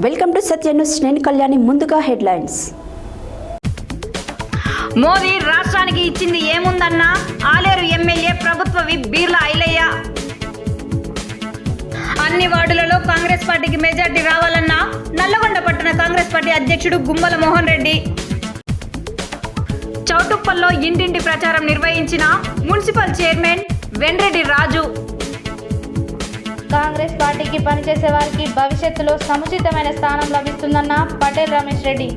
Welcome to Satya news. నేను కళ్యాణి. ముందుగా headlines. Modi రాష్ట్రానికి ఇచ్చింది ఏముందన్నా ఆలేరు ఎమ్మెల్యే ప్రభుత్వ విప్ బీర్లా ఐలయ్య. అన్ని వార్డులలో కాంగ్రెస్ పార్టీకి మెజార్టీ రావాలన్నా నల్లగొండ పట్టణ కాంగ్రెస్ పార్టీ అధ్యక్షుడు గుమ్మల మోహన్ రెడ్డి. చౌటుప్పల్లో ఇంటింటి ప్రచారం నిర్వహించిన మున్సిపల్ చైర్మన్ వెండ్రెడ్డి రాజు. కాంగ్రెస్ పార్టీకి పనిచేసే వారికి భవిష్యత్తులో సముచితమైన స్థానం లభిస్తుందన్న పటేల్ రమేష్ రెడ్డి.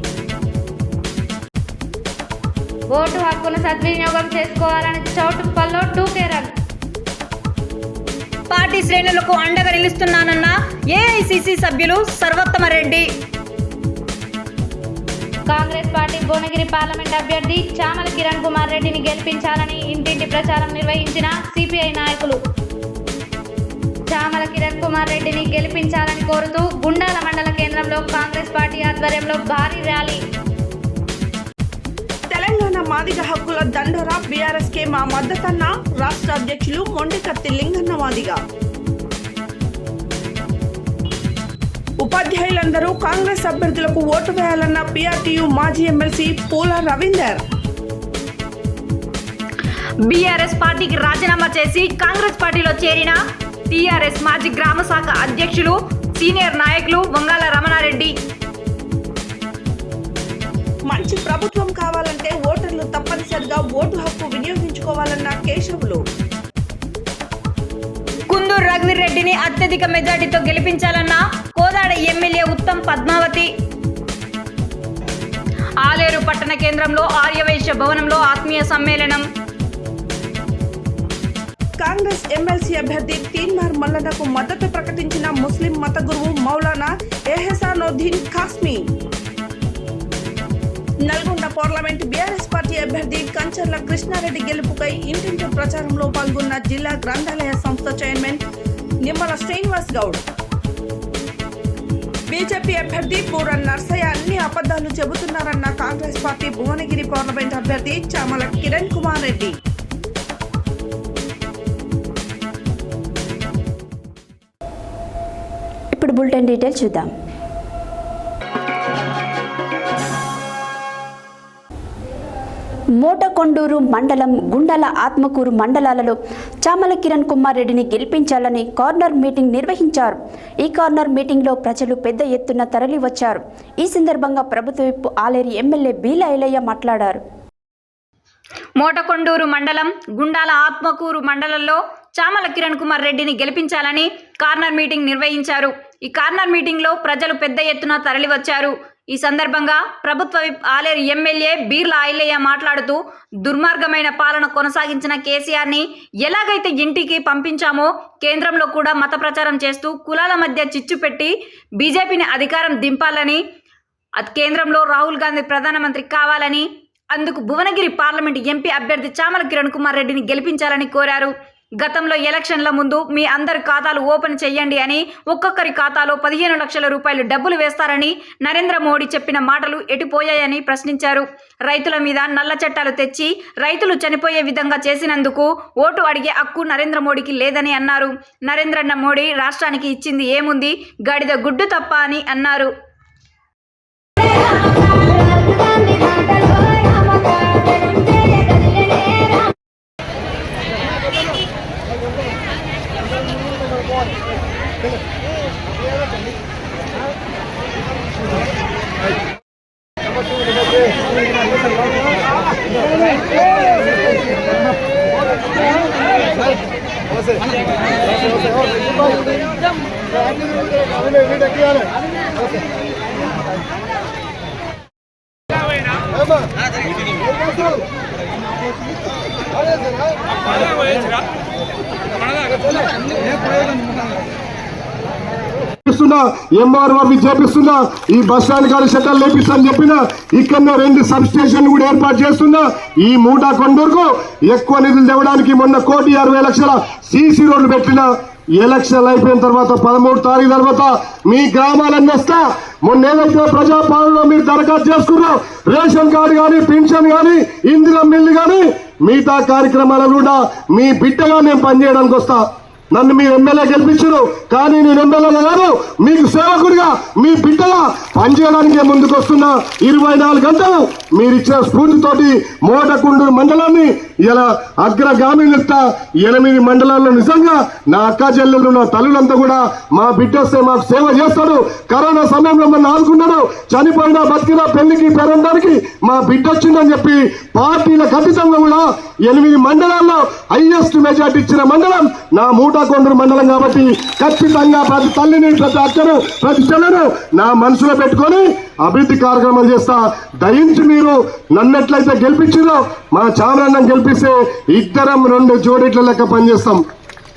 ఓటు హక్కును సద్వినియోగం చేసుకోవాలని చౌటుప్పల్లో 2K రన్. పార్టీ శ్రేణులకు అండగా నిలుస్తున్నానన్న ఏఐసిసి సభ్యులు సర్వోత్తమ రెడ్డి. కాంగ్రెస్ పార్టీ భువనగిరి పార్లమెంట్ అభ్యర్థి చామల కిరణ్ కుమార్ రెడ్డిని గెలిపించాలని ఇంటింటి ప్రచారం నిర్వహించిన సిపిఐ నాయకులు. చామల కిరణ్ కుమార్ రెడ్డిని గెలిపించాలని కోరుతూ గుండాల మండల కేంద్రంలో కాంగ్రెస్ పార్టీ ఆధ్వర్యంలో భారీ ర్యాలీ. తెలంగాణ మాదిగ హక్కుల దండోరా బీఆర్ఎస్ కే మా మద్దతన్న రాష్ట్ర అధ్యక్షులు మొండికత్తి లింగన్న మాదిగ. ఉపాధ్యాయులందరూ కాంగ్రెస్ అభ్యర్థులకు ఓటు వేయాలన్న పిఆర్టీయూ మాజీ ఎమ్మెల్సీ పూల రవీందర్. బీఆర్ఎస్ పార్టీకి రాజీనామా చేసి కాంగ్రెస్ పార్టీలో చేరిన టీఆర్ఎస్ మాజీ గ్రామ శాఖ అధ్యక్షులు సీనియర్ నాయకులు వంగాల రమణారెడ్డి. మంచి ప్రభుత్వం కావాలంటే ఓటర్లు తప్పనిసరిగా ఓటు హక్కు వినియోగించుకోవాలన్న కేశవులు. కుందూరు రఘువీర్ రెడ్డిని అత్యధిక మెజార్టీతో గెలిపించాలన్న కోదాడ ఎమ్మెల్యే ఉత్తమ్ పద్మావతి. ఆలేరు పట్టణ కేంద్రంలో ఆర్యవైశ్య భవనంలో ఆత్మీయ సమ్మేళనం. కాంగ్రెస్ ఎమ్మెల్సీ అభ్యర్థి తీన్మార్ మల్లన్నకు మద్దతు ప్రకటించిన ముస్లిం మత గురువు Maulana Ehsanuddin Qasmi. Nalgonda parliament BRS party అభ్యర్థి కంచర్ల కృష్ణారెడ్డి గెలుపుకై ఇంటింటి ప్రచారంలో పాల్గొన్న జిల్లా గ్రంథాలయ సంస్థ చైర్మన్ నిమ్మల శ్రీనివాస్ గౌడ్. బీజేపీ అభ్యర్థి పూర నర్సయ్య అన్ని అబద్ధాలు చెబుతున్నారన్న కాంగ్రెస్ పార్టీ భువనగిరి పార్లమెంట్ అభ్యర్థి చామల కిరణ్ కుమార్ రెడ్డి. ఇప్పుడు బులెటిన్ డీటెయిల్స్ చూద్దాం. మోటకొండూరు మండలం, గుండాల ఆత్మకూరు మండలాలలో చామల కిరణ్ కుమార్ రెడ్డిని గెలిపించాలని కార్నర్ మీటింగ్ నిర్వహించారు. ఈ కార్నర్ మీటింగ్లో ప్రజలు పెద్ద ఎత్తున తరలి వచ్చారు. ఈ సందర్భంగా ప్రభుత్వ విప్ ఆలేరు ఎమ్మెల్యే బీర్లా ఐలయ్య మాట్లాడారు. మోటకొండూరు మండలం, గుండాల ఆత్మకూరు మండలంలో చామల కిరణ్ కుమార్ రెడ్డిని గెలిపించాలని కార్నర్ మీటింగ్ నిర్వహించారు. ఈ కార్నర్ మీటింగ్లో ప్రజలు పెద్ద ఎత్తున తరలివచ్చారు. ఈ సందర్భంగా ప్రభుత్వ విప్ ఆలేరు ఎమ్మెల్యే బీర్లా ఐలయ్య మాట్లాడుతూ దుర్మార్గమైన పాలన కొనసాగించిన కేసీఆర్ని ఎలాగైతే ఇంటికి పంపించామో కేంద్రంలో కూడా మత ప్రచారం చేస్తూ కులాల మధ్య చిచ్చు పెట్టి బీజేపీని అధికారం దింపాలని, కేంద్రంలో రాహుల్ గాంధీ ప్రధానమంత్రి కావాలని, అందుకు భువనగిరి పార్లమెంట్ ఎంపీ అభ్యర్థి చామల కిరణ్ కుమార్ రెడ్డిని గెలిపించాలని కోరారు. గతంలో ఎలక్షన్ల ముందు మీ అందరి ఖాతాలు ఓపెన్ చేయండి అని ఒక్కొక్కరి ఖాతాలో 15 లక్షల రూపాయలు డబ్బులు వేస్తారని నరేంద్ర మోడీ చెప్పిన మాటలు ఎటుపోయాయని ప్రశ్నించారు. రైతుల మీద నల్ల చట్టాలు తెచ్చి రైతులు చనిపోయే విధంగా చేసినందుకు ఓటు అడిగే హక్కు నరేంద్ర మోడీకి లేదని అన్నారు. నరేంద్ర మోడీ రాష్ట్రానికి ఇచ్చింది ఏముంది, గాడిద గుడ్డు తప్ప అని అన్నారు. ఎంఆర్ఓ చేపిస్తున్నా, ఈ బస్ స్టాండ్ కాడ షట్టర్లు లేపిస్తా చెప్పిన, ఇక్కడ 2 సబ్ స్టేషన్లు కూడా ఏర్పాటు చేస్తున్నా. ఈ మోటకొండూరుకు ఎక్కువ నిధులు తేవడానికి మొన్న 1,60,00,000 సీసీ రోడ్లు పెట్టిన. ఎలక్షన్లు అయిపోయిన తర్వాత 13వ తారీఖు తర్వాత మీ గ్రామాలన్నీ వస్తా. మొన్న ఏదైతే ప్రజాపాలనలో మీరు దరఖాస్తు చేసుకున్నారో రేషన్ కార్డు కానీ, పెన్షన్ కానీ, ఇందిరా మిల్లు కానీ, మిగతా కార్యక్రమాలు కూడా మీ బిడ్డగా నేను పనిచేయడానికి వస్తా. నన్ను మీరు ఎమ్మెల్యే గెలిపించారు, కానీ నేను ఎమ్మెల్యేగా కాదు, మీకు సేవకుడిగా మీ బిడ్డగా పనిచేయడానికి ముందుకు వస్తున్నా. 24 గంటలు మీరు ఇచ్చిన స్ఫూర్తితోటి మోటకుండూరు మండలాన్ని ఇలా అగ్రగామినిస్తా 8 మండలాల్లో నిజంగా నా అక్క చెల్లెలు నా తల్లులంతా కూడా మా బిడ్డ వస్తే మాకు సేవ చేస్తాడు. కరోనా సమయంలో మన ఆదుకున్నాడు, చనిపోయినా బతికినా పెళ్లికి పేరంటానికి మా బిడ్డ వచ్చిందని చెప్పి పార్టీల ఖచ్చితంగా కూడా 8 మండలాల్లో హైయెస్ట్ మెజార్టీ ఇచ్చిన మండలం నా మూటాకొండూరు మండలం. కాబట్టి ఖచ్చితంగా ప్రతి తల్లిని, ప్రతి అక్కను, ప్రతి చెల్లెను నా మనసులో పెట్టుకొని అభివృద్ధి కార్యక్రమాలు చేస్తా. దయించి మీరు నన్నెట్లయితే గెలిపించారో మా చామరన్నం గెలిపిస్తే ఇద్దరం 2 జోడీట్ల లెక్క పనిచేస్తాం,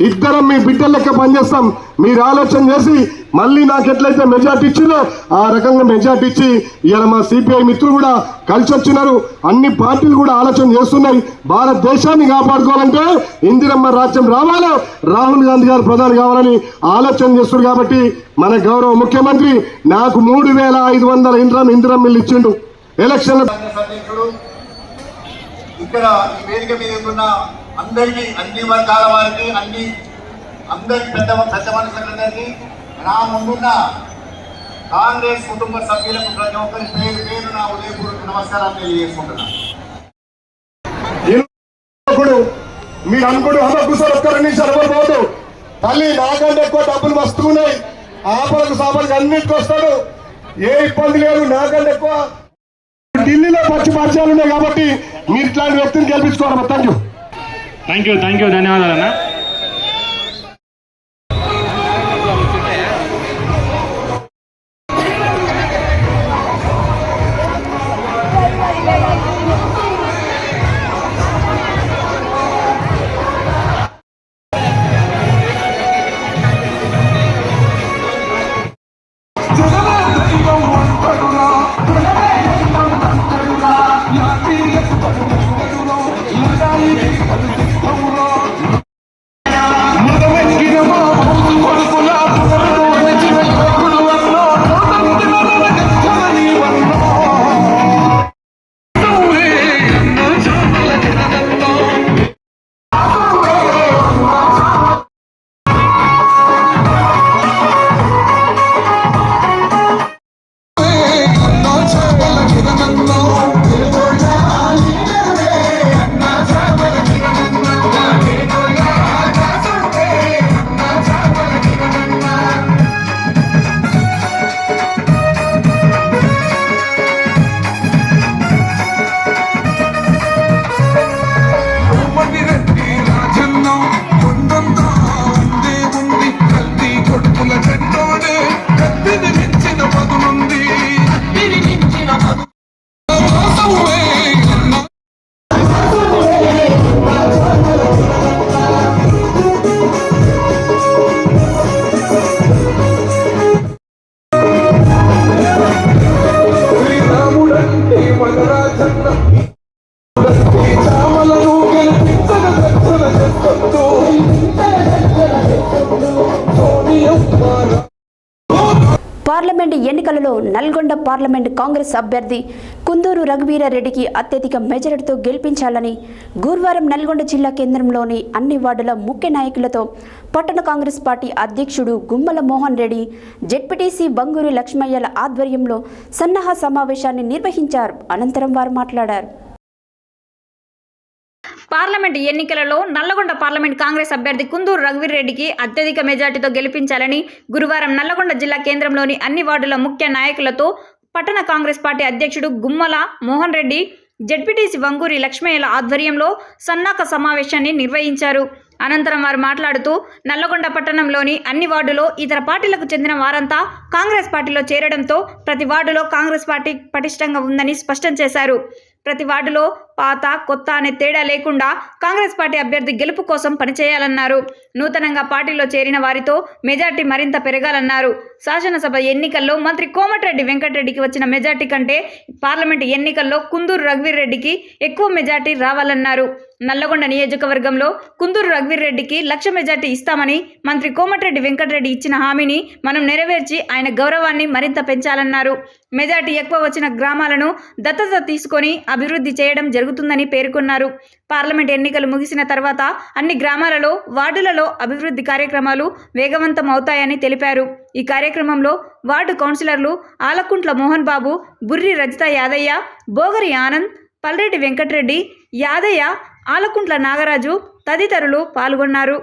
ఇద్దరం మీ బిడ్డల లెక్క పనిచేస్తాం. మీరు ఆలోచన చేసి మళ్ళీ నాకు ఎట్లయితే మెజార్టీ ఇచ్చిందో ఆ రకంగా మెజార్టీ ఇచ్చి ఇలా మా సిపిఐ మిత్రులు కూడా కలిసి వచ్చినారు. అన్ని పార్టీలు కూడా ఆలోచన చేస్తున్నాయి. భారతదేశాన్ని కాపాడుకోవాలంటే ఇందిరమ్మ రాజ్యం రావాలి, రాహుల్ గాంధీ గారు ప్రధాని కావాలని ఆలోచన చేస్తున్నారు. కాబట్టి మన గౌరవ ముఖ్యమంత్రి నాకు 3500 ఇందిరమ్మ ఇల్లు ఇచ్చిండు. ఎలక్షన్ ఇక్కడ ఈ వేదిక మీద ఉన్న అందరికీ, అన్ని వర్గాల వారికి, అందరికి పెద్ద మనుషులందరికీ, నా ముందున్న కాంగ్రెస్ కుటుంబ సభ్యులకు ప్రతి ఒక్కరి పేరు పేరు నా ఉదయపూర్వక నమస్కారాలు తెలియజేసుకుంటున్నాను. మీరు అనుకోడు కూర్చొని ఒక్క 2 నిమిషాలు పోదు. తల్లి నాకంటే ఎక్కువ డబ్బులు వస్తున్నాయి, ఆపలకు సాపలకు అన్నిటికి వస్తాడు, ఏ ఇబ్బంది లేదు. నాకంటే ఎక్కువ ఢిల్లీలో పరిచయాలు ఉన్నాయి. కాబట్టి మీరు ఇట్లాంటి వ్యక్తిని గెలిపించుకోవాలి. Thank you. ధన్యవాదాలన్నా. పార్లమెంటు ఎన్నికలలో నల్గొండ పార్లమెంటు కాంగ్రెస్ అభ్యర్థి కుందూరు రఘువీరారెడ్డికి అత్యధిక మెజారిటీతో గెలిపించాలని గురువారం నల్గొండ జిల్లా కేంద్రంలోని అన్ని వార్డుల ముఖ్య నాయకులతో పట్టణ కాంగ్రెస్ పార్టీ అధ్యక్షుడు గుమ్మల మోహన్ రెడ్డి, జెడ్పీటీసీ బంగూరు లక్ష్మయ్యల ఆధ్వర్యంలో సన్నాహ సమావేశాన్ని నిర్వహించారు. అనంతరం వారు మాట్లాడారు. పార్లమెంట్ ఎన్నికలలో నల్లగొండ పార్లమెంట్ కాంగ్రెస్ అభ్యర్థి కుందూరు రఘువీరారెడ్డికి అత్యధిక మెజార్టీతో గెలిపించాలని గురువారం నల్లగొండ జిల్లా కేంద్రంలోని అన్ని వార్డుల ముఖ్య నాయకులతో పట్టణ కాంగ్రెస్ పార్టీ అధ్యక్షుడు గుమ్మల మోహన్ రెడ్డి, జెడ్పీటీసీ వంగూరి లక్ష్మయ్యల ఆధ్వర్యంలో సన్నాహక సమావేశాన్ని నిర్వహించారు. అనంతరం వారు మాట్లాడుతూ నల్లగొండ పట్టణంలోని అన్ని వార్డులో ఇతర పార్టీలకు చెందిన వారంతా కాంగ్రెస్ పార్టీలో చేరడంతో ప్రతి వార్డులో కాంగ్రెస్ పార్టీ పటిష్టంగా ఉందని స్పష్టం చేశారు. ప్రతి వార్డులో పాత కొత్త అనే తేడా లేకుండా కాంగ్రెస్ పార్టీ అభ్యర్థి గెలుపు కోసం పనిచేయాలన్నారు. నూతనంగా పార్టీలో చేరిన వారితో మెజార్టీ మరింత పెరగాలన్నారు. శాసనసభ ఎన్నికల్లో మంత్రి కోమటిరెడ్డి వెంకటరెడ్డికి వచ్చిన మెజార్టీ కంటే పార్లమెంటు ఎన్నికల్లో కుందూరు రఘువీరారెడ్డికి ఎక్కువ మెజార్టీ రావాలన్నారు. నల్లగొండ నియోజకవర్గంలో కుందూరు రఘువీర్ రెడ్డికి 1,00,000 మెజార్టీ ఇస్తామని మంత్రి కోమటిరెడ్డి వెంకటరెడ్డి ఇచ్చిన హామీని మనం నెరవేర్చి ఆయన గౌరవాన్ని మరింత పెంచాలన్నారు. మెజార్టీ ఎక్కువ వచ్చిన గ్రామాలను దత్తత తీసుకొని అభివృద్ధి చేయడం జరుగుతుందని పేర్కొన్నారు. పార్లమెంట్ ఎన్నికలు ముగిసిన తర్వాత అన్ని గ్రామాలలో వార్డులలో అభివృద్ధి కార్యక్రమాలు వేగవంతం అవుతాయని తెలిపారు. ఈ కార్యక్రమంలో వార్డు కౌన్సిలర్లు ఆలకుంట్ల మోహన్ బాబు, బుర్రి రజిత యాదయ్య, బోగరి ఆనంద్, పల్రెడ్డి వెంకటరెడ్డి, యాదయ్య, ఆలకుంట్ల నాగరాజు తదితరులు పాల్గొన్నారు.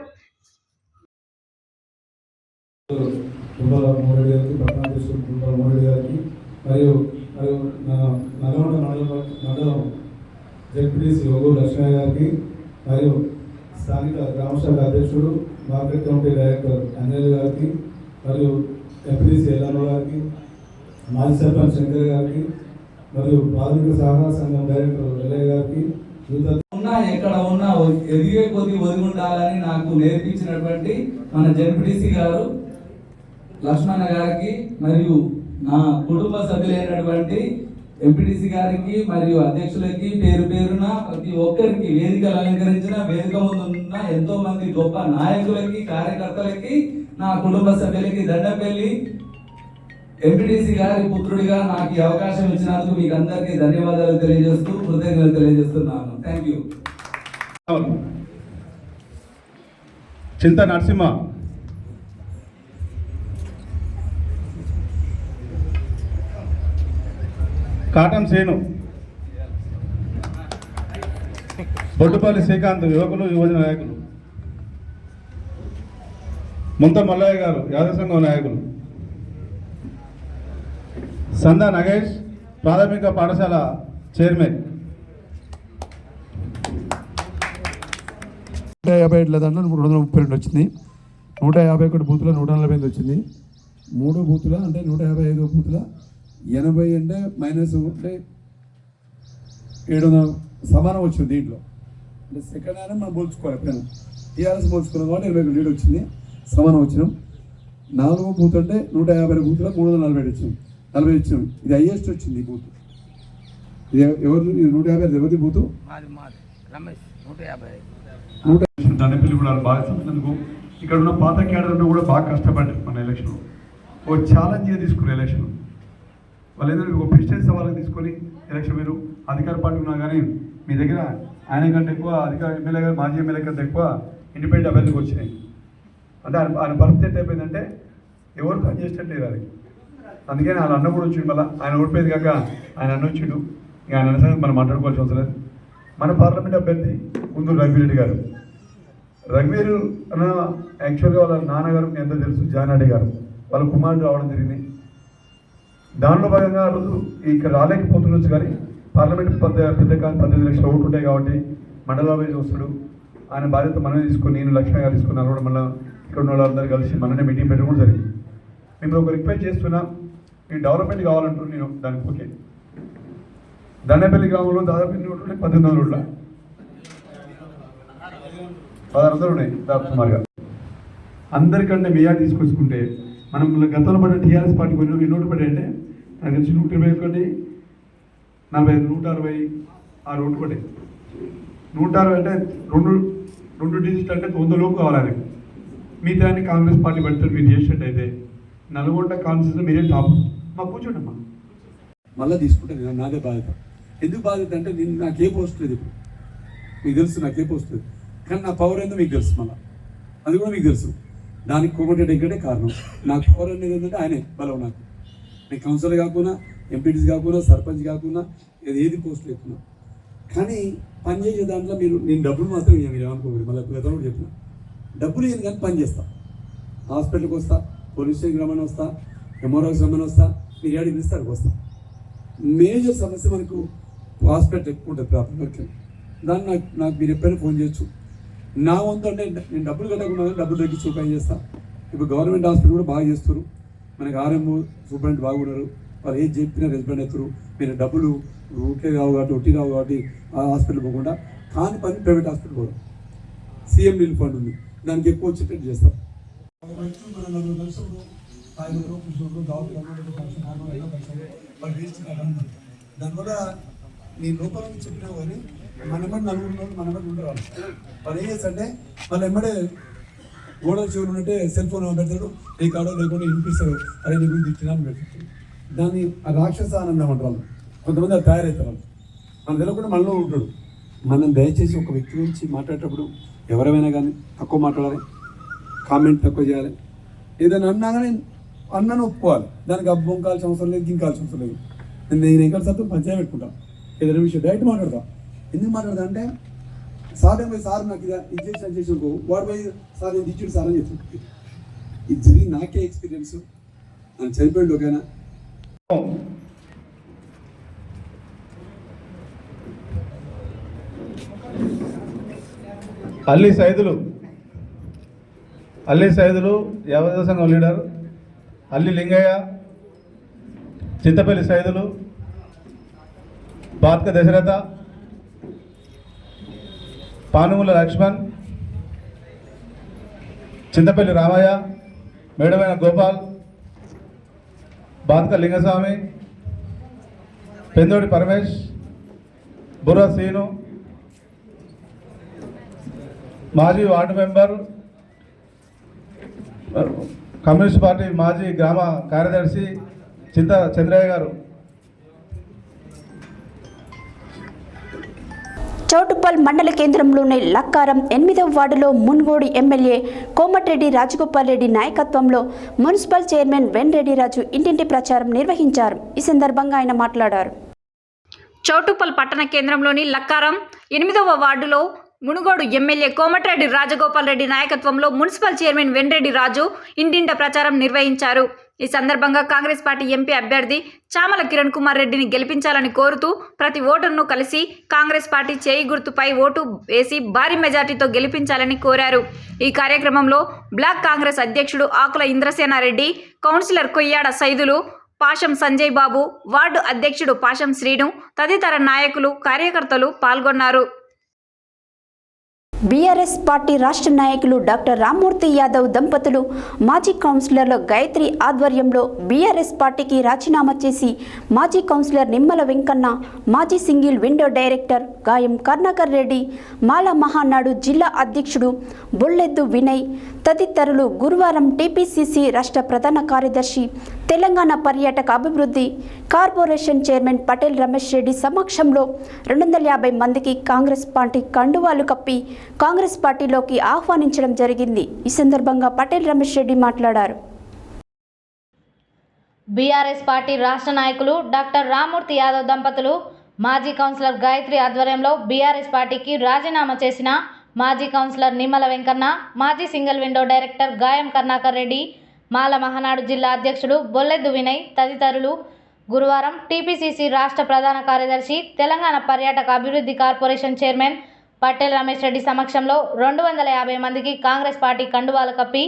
మరియు నల్గొండ మండలం జెడ్పీటీసీ ఒంగోలు లక్ష్మయ్య గారికి, మరియు స్థానిక గ్రామశాఖ అధ్యక్షుడు మార్కెట్ కమిటీ డైరెక్టర్ అంజలి గారికి, మరియు ఎంపీటీసీ ఎల్లారావు గారికి, మాజీ సర్పంచ్ శంకర్ గారికి, మరియు ప్రాథమిక సహకార సంఘం డైరెక్టర్ ఎల్లయ్య గారికి, ఉన్నా ఎక్కడ ఉన్నా ఎదిగే కొద్ది ఒదిగి ఉండాలని నాకు నేర్పించినటువంటి మన జెడ్పీటీసీ గారు లక్ష్మణ గారికి, మరియు నా కుటుంబ సభ్యులైనటువంటి ఎంపీటీసీ గారికి మరియు అధ్యక్షులకి పేరు పేరున ప్రతి ఒక్కరికి, వేదికలు అలంకరించిన వేదిక ముందు ఉన్న ఎంతో మంది గొప్ప నాయకులకి, కార్యకర్తలకి, నా కుటుంబ సభ్యులకి దండపల్లి ఎంపీటీసీ గారి పుత్రుడిగా నాకు ఈ అవకాశం ఇచ్చినందుకు మీకు అందరికీ ధన్యవాదాలు తెలియజేస్తూ కృతజ్ఞతలు తెలియజేస్తున్నాను. Thank you. చింత నరసింహ, కాటం సేను, బొడ్డుపల్లి శ్రీకాంత్, యువకులు యువజన నాయకులు, ముంత మల్లయ్య గారు, యాదవ సంఘం నాయకులు, సందా నగేష్, ప్రాథమిక పాఠశాల చైర్మన్. 157 దాంట్లో 232 వచ్చింది. 151 బూతుల 148 వచ్చింది. 3 బూతుల అంటే 155 బూతుల 80 అంటే మైనస్ అంటే 700 సమానం వచ్చింది. దీంట్లో అంటే సెకండ్ అయినా మనం పోల్చుకోవాలి. ఎప్పుడైనా టీఆర్ఎస్ పోల్చుకున్నాం కాబట్టి 20 లీడ్ వచ్చింది, సమానం వచ్చినాం. 4 బూత్ అంటే 150 బూతుల 347 వచ్చినాం, 40 వచ్చినాం. ఇది హైయెస్ట్ వచ్చింది ఈ బూత్. ఇది ఎవరు? ఇది 150 ఎవరిది బూతు? దండపల్లి కూడా బాగా చదివినందుకు ఇక్కడ ఉన్న పాత క్యాడర్ను కూడా బాగా కష్టపడ్డారు. మన ఎలక్షన్ ఒక ఛాలెంజ్గా తీసుకున్నారు. ఎలక్షన్ వాళ్ళు ఏంటంటే ఒక ప్రెసిడెంట్ సవాళ్ళకి తీసుకొని ఎలక్షన్ మీరు అధికార పార్టీ ఉన్నా కానీ మీ దగ్గర ఆయన కంటే ఎక్కువ అధికార ఎమ్మెల్యే గారు, మాజీ ఎమ్మెల్యే కంటే ఎక్కువ ఇండిపెండెంట్ అభ్యర్థులకు వచ్చినాయి. అంటే ఆయన పరిస్థితి అయిపోయిందంటే ఎవరు పని చేసినట్టు లేదు అది. అందుకని ఆయన అన్న కూడా వచ్చిండు. మళ్ళీ ఆయన ఓడిపోయేది కాక ఆయన అన్న వచ్చిండు. ఇక ఆయన అన్న మనం మాట్లాడుకోవాల్సి అవసరం లేదు. మన పార్లమెంట్ అభ్యర్థి కుందూరు రఘువీర్ రెడ్డి గారు. రఘువీర్ అన్న యాక్చువల్గా వాళ్ళ నాన్నగారు మీ అందరూ తెలుసు, జానారెడ్డి గారు, వాళ్ళ కుమారుడు రావడం జరిగింది. దానిలో భాగంగా ఆ రోజు ఇక్కడ రాలేకపోతుండొచ్చు కానీ పార్లమెంట్ పెద్ద 18 లక్షల ఓట్లు ఉంటాయి కాబట్టి మండల వైజ్ వస్తాడు. ఆయన బాధ్యత మనమే తీసుకొని నేను లక్ష్మయ్య గారు తీసుకున్నాను కూడా మళ్ళీ ఇక్కడ ఉన్న వాళ్ళందరూ కలిసి మననే మీటింగ్ పెట్టడం కూడా జరిగింది. మేము ఒక రిక్వెస్ట్ చేస్తున్నా, ఈ డెవలప్మెంట్ కావాలంటారు. నేను దానికి ఓకే. దండపల్లి గ్రామంలో దాదాపు 1800 రోడ్ల 1600 ఉన్నాయి దాదాపు సుమారుగా. అందరికంటే మెజార్టీ తీసుకొచ్చుకుంటే మనం గతంలో పడ్డ టీఆర్ఎస్ పార్టీ కొన్ని ఎన్ని ఓట్లు పడ్డాయి అంటే నాకు తెలిసి 121, 45, 160 ఓట్లు పడ్డాయి. 160 అంటే రెండు డిజిట్ అంటే 100 లోపు కావాలి. మిగతా కాంగ్రెస్ పార్టీ పెడతారు. మీరు చేసినట్టయితే నల్గొండ కాన్స్టిట్యూన్సీ మీరే టాప్. మాకు కూర్చోండమ్మా. మళ్ళీ తీసుకుంటే నాదే బాధ్యత. ఎందుకు బాధ్యత అంటే నేను నాకే పోస్ట్ లేదు. ఇప్పుడు మీకు తెలుసు నాకే పోస్ట్ లేదు, కానీ నా పవర్ ఏందో మీకు తెలుసు. మళ్ళీ అది కూడా మీకు తెలుసు. దానికి కోమటిరెడ్డి వెంకటే కారణం. నాకు పవర్ అనేది ఏంటంటే ఆయనే బలం. నాకు నేను కౌన్సిలర్ కాకుండా, ఎంపీటీసీ కాకుండా, సర్పంచ్ కాకుండా, ఏది పోస్ట్ లేకున్నా కానీ పనిచేసే దాంట్లో నేను డబ్బులు మాత్రం మీరు ఏమనుకోకూడదు. మళ్ళీ గతంలో కూడా చెప్పిన డబ్బులు ఏది కానీ పని చేస్తా. హాస్పిటల్కి వస్తా, పోలీస్ స్టేషన్ రమ్మని వస్తా, ఎంఆర్ఓకి రమ్మని వస్తా, మీరు ఏడు ఇస్తానికి వస్తా. మేజర్ సమస్య మనకు హాస్పిటల్ ఎక్కువ ఉంటుంది ప్రాబ్లం వర్క్. దాన్ని నాకు మీరు ఎప్పుడైనా ఫోన్ చేయొచ్చు. నా వంతు అంటే నేను డబ్బులు కట్టకుండా డబ్బులు తగ్గించి పని చేస్తాను. ఇప్పుడు గవర్నమెంట్ హాస్పిటల్ కూడా బాగా చేస్తారు. మనకి ఆర్ఎంఓ సూపరింటెండెంట్ బాగున్నారు. వాళ్ళు ఏది చెప్పినా రెస్పాండ్ అవుతారు. మీరు డబ్బులు ఊకే రావు కాబట్టి, ఒట్టి రావు కాబట్టి ఆ హాస్పిటల్ పోకుండా కాని పని ప్రైవేట్ హాస్పిటల్ పోవడం. సీఎం నీళ్ళు ఫండ్ ఉంది, దానికి ఎక్కువ వచ్చేటట్టు చేస్తాం. దానివల్ల నీ లోపల చెప్పినా కానీ మన ఎమ్మటి నలుగురు మన ఎమ్మటి ఉండరు వాళ్ళు ఏం చేస్తారంటే వాళ్ళు ఎమ్మడే గోడల చెవులు ఉంటే సెల్ ఫోన్ పెడతాడు రికార్డో లేకుండా వినిపిస్తాడు అరే నీ గురించి తిట్టినా అని పెడతాడు దాన్ని ఆ రాక్షస ఆనందం అంటారు వాళ్ళు కొంతమంది అది తయారవుతారు వాళ్ళు మన తెలియకుండా మనలో ఉంటాడు మనం దయచేసి ఒక వ్యక్తి గురించి మాట్లాడేటప్పుడు ఎవరైనా కానీ తక్కువ మాట్లాడాలి కామెంట్ తక్కువ చేయాలి ఏదైనా అన్నా కానీ అన్నను ఒప్పుకోవాలి దానికి అబ్బం కాల్సిన అవసరం లేదు గింకాల్సిన అవసరం లేదు నేను ఎక్కడ సత్వం పంచాయతీ పెట్టుకుంటా ఏదైనా విషయం డైరెక్ట్ మాట్లాడతా ఎందుకు మాట్లాడతా అంటే సార్ ఏమో సార్ నాకు ఇది చేసి అనుకో వాడు పోయి సార్ నేను ఇచ్చాడు సార్ అని చెప్తాను ఇది జరిగి నాకే ఎక్స్పీరియన్స్ నన్ను చనిపోయింది ఓకేనా అల్లి సైదులు యావద సంఘం లీడర్ అల్లి లింగయ్య చింతపల్లి సైదులు బాత్క దశరథ పానుముల లక్ష్మణ్ చింతపల్లి రామయ్య మేడమైన గోపాల్ బాత్క లింగస్వామి పెందోడి పరమేష్ బుర్ర సీను మాజీ వార్డు మెంబర్ కమ్యూనిస్ట్ పార్టీ మాజీ గ్రామ కార్యదర్శి చంద్రయ్య గారు చౌటుప్పల్ మండల కేంద్రంలోని లక్కారం 8వ వార్డులో మున్గోడు ఎమ్మెల్యే కోమటిరెడ్డి రాజగోపాల్ రెడ్డి నాయకత్వంలో మున్సిపల్ చైర్మన్ వెన్రెడ్డి రాజు ఇంటింటి ప్రచారం నిర్వహించారు. ఈ సందర్భంగా ఆయన మాట్లాడారు. చౌటుప్పల్ పట్టణ కేంద్రంలోని లక్కారం 8వ వార్డులో మునుగోడు ఎమ్మెల్యే కోమటిరెడ్డి రాజగోపాల్ రెడ్డి నాయకత్వంలో మున్సిపల్ చైర్మన్ వెన్రెడ్డి రాజు ఇంటింట ప్రచారం నిర్వహించారు. ఈ సందర్భంగా కాంగ్రెస్ పార్టీ ఎంపీ అభ్యర్థి చామల కిరణ్ కుమార్ రెడ్డిని గెలిపించాలని కోరుతూ ప్రతి ఓటర్ను కలిసి కాంగ్రెస్ పార్టీ చేయి గుర్తుపై ఓటు వేసి భారీ మెజార్టీతో గెలిపించాలని కోరారు. ఈ కార్యక్రమంలో బ్లాక్ కాంగ్రెస్ అధ్యక్షుడు ఆకుల ఇంద్రసేనారెడ్డి, కౌన్సిలర్ కొయ్యాడ సైదులు, పాషం సంజయ్ బాబు, వార్డు అధ్యక్షుడు పాషం శ్రీను తదితర నాయకులు కార్యకర్తలు పాల్గొన్నారు. బీఆర్ఎస్ పార్టీ రాష్ట్ర నాయకులు డాక్టర్ రామ్మూర్తి యాదవ్ దంపతులు మాజీ కౌన్సిలర్ల గాయత్రి ఆధ్వర్యంలో బీఆర్ఎస్ పార్టీకి రాజీనామా చేసి మాజీ కౌన్సిలర్ నిమ్మల వెంకన్న, మాజీ సింగిల్ విండో డైరెక్టర్ గాయం కరుణాకర్ రెడ్డి, మాల మహానాడు జిల్లా అధ్యక్షుడు బొల్లెద్దు వినయ్ తదితరులు గురువారం టీపీసీసీ రాష్ట్ర ప్రధాన కార్యదర్శి, తెలంగాణ పర్యాటక అభివృద్ధి కార్పొరేషన్ చైర్మన్ పటేల్ రమేష్ రెడ్డి సమక్షంలో 250 మందికి కాంగ్రెస్ పార్టీ కండువాలు కప్పి కాంగ్రెస్ పార్టీలోకి ఆహ్వానించడం జరిగింది. ఈ సందర్భంగా పటేల్ రమేష్ రెడ్డి మాట్లాడారు. బీఆర్ఎస్ పార్టీ రాష్ట్ర నాయకులు డాక్టర్ రామ్మూర్తి యాదవ్ దంపతులు మాజీ కౌన్సిలర్ గాయత్రి ఆధ్వర్యంలో బీఆర్ఎస్ పార్టీకి రాజీనామా చేసిన మాజీ కౌన్సిలర్ నిమ్మల వెంకన్న, మాజీ సింగిల్ విండో డైరెక్టర్ గాయం కరుణాకర్ రెడ్డి, మాల మహానాడు జిల్లా అధ్యక్షుడు బొల్లెద్దు వినయ్ తదితరులు గురువారం టీపీసీసీ రాష్ట్ర ప్రధాన కార్యదర్శి, తెలంగాణ పర్యాటక అభివృద్ధి కార్పొరేషన్ చైర్మన్ పటేల్ రమేష్ రెడ్డి సమక్షంలో 250 మందికి కాంగ్రెస్ పార్టీ కండువాలు కప్పి